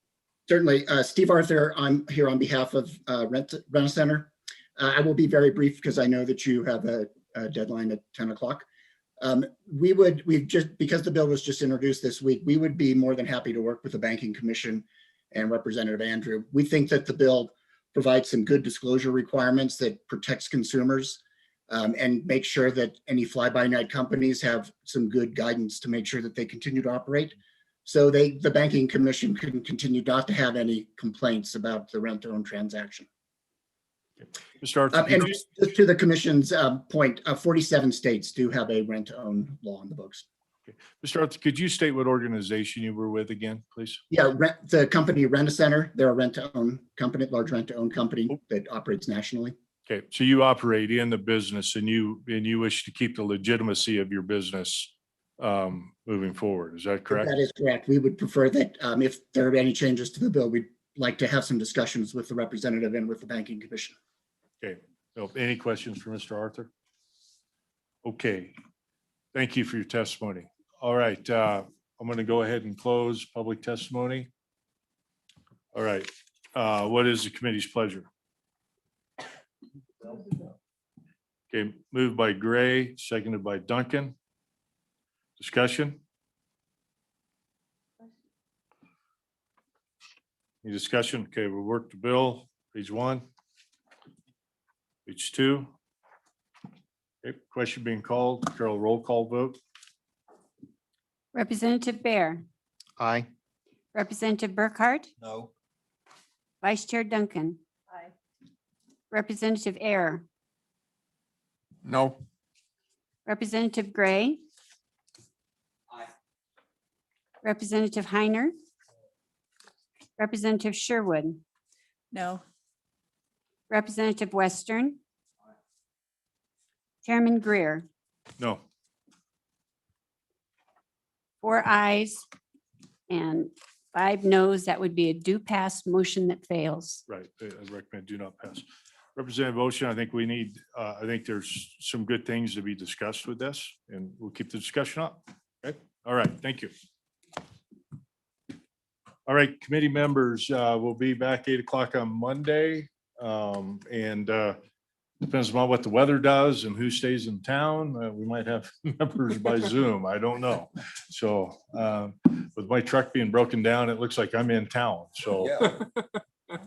Certainly. Steve Arthur, I'm here on behalf of Rent-A-Center. I will be very brief because I know that you have a deadline at 10 o'clock. Because the bill was just introduced this week, we would be more than happy to work with the Banking Commission and Representative Andrew. We think that the bill provides some good disclosure requirements that protects consumers and make sure that any fly-by-night companies have some good guidance to make sure that they continue to operate. So the Banking Commission can continue not to have any complaints about the rent-to-own transaction. Mr. Arthur, and just to the Commission's point, 47 states do have a rent-to-own law on the books. Okay. Mr. Arthur, could you state what organization you were with again, please? Yeah, the company Rent-A-Center, they're a rent-to-own company, large rent-to-own company that operates nationally. Okay, so you operate in the business and you wish to keep the legitimacy of your business moving forward. Is that correct? That is correct. We would prefer that if there are any changes to the bill, we'd like to have some discussions with the representative and with the Banking Commission. Okay, so any questions for Mr. Arthur? Okay, thank you for your testimony. All right, I'm going to go ahead and close public testimony. All right, what is the committee's pleasure? Okay, moved by Gray, seconded by Duncan. Discussion? Any discussion? Okay, we'll work the bill. Page 1. Page 2. Okay, question being called. Carol, roll call vote. Representative Bear, Aye. Representative Burkhart, No. Vice Chair Duncan. Aye. Representative Ayer, No. Representative Gray. Aye. Representative Heiner. Representative Sherwood, No. Representative Western. Chairman Greer. No. 4 ayes and 5 noes. That would be a do pass motion that fails. Right, I recommend do not pass. Representative Ocean, I think we need, I think there's some good things to be discussed with this, and we'll keep the discussion up. Okay, all right, thank you. All right, committee members, we'll be back 8 o'clock on Monday. And depends on what the weather does and who stays in town. We might have members by Zoom. I don't know. So with my truck being broken down, it looks like I'm in town. So.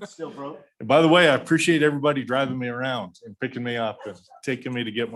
Still broke. And by the way, I appreciate everybody driving me around and picking me up and taking me to get my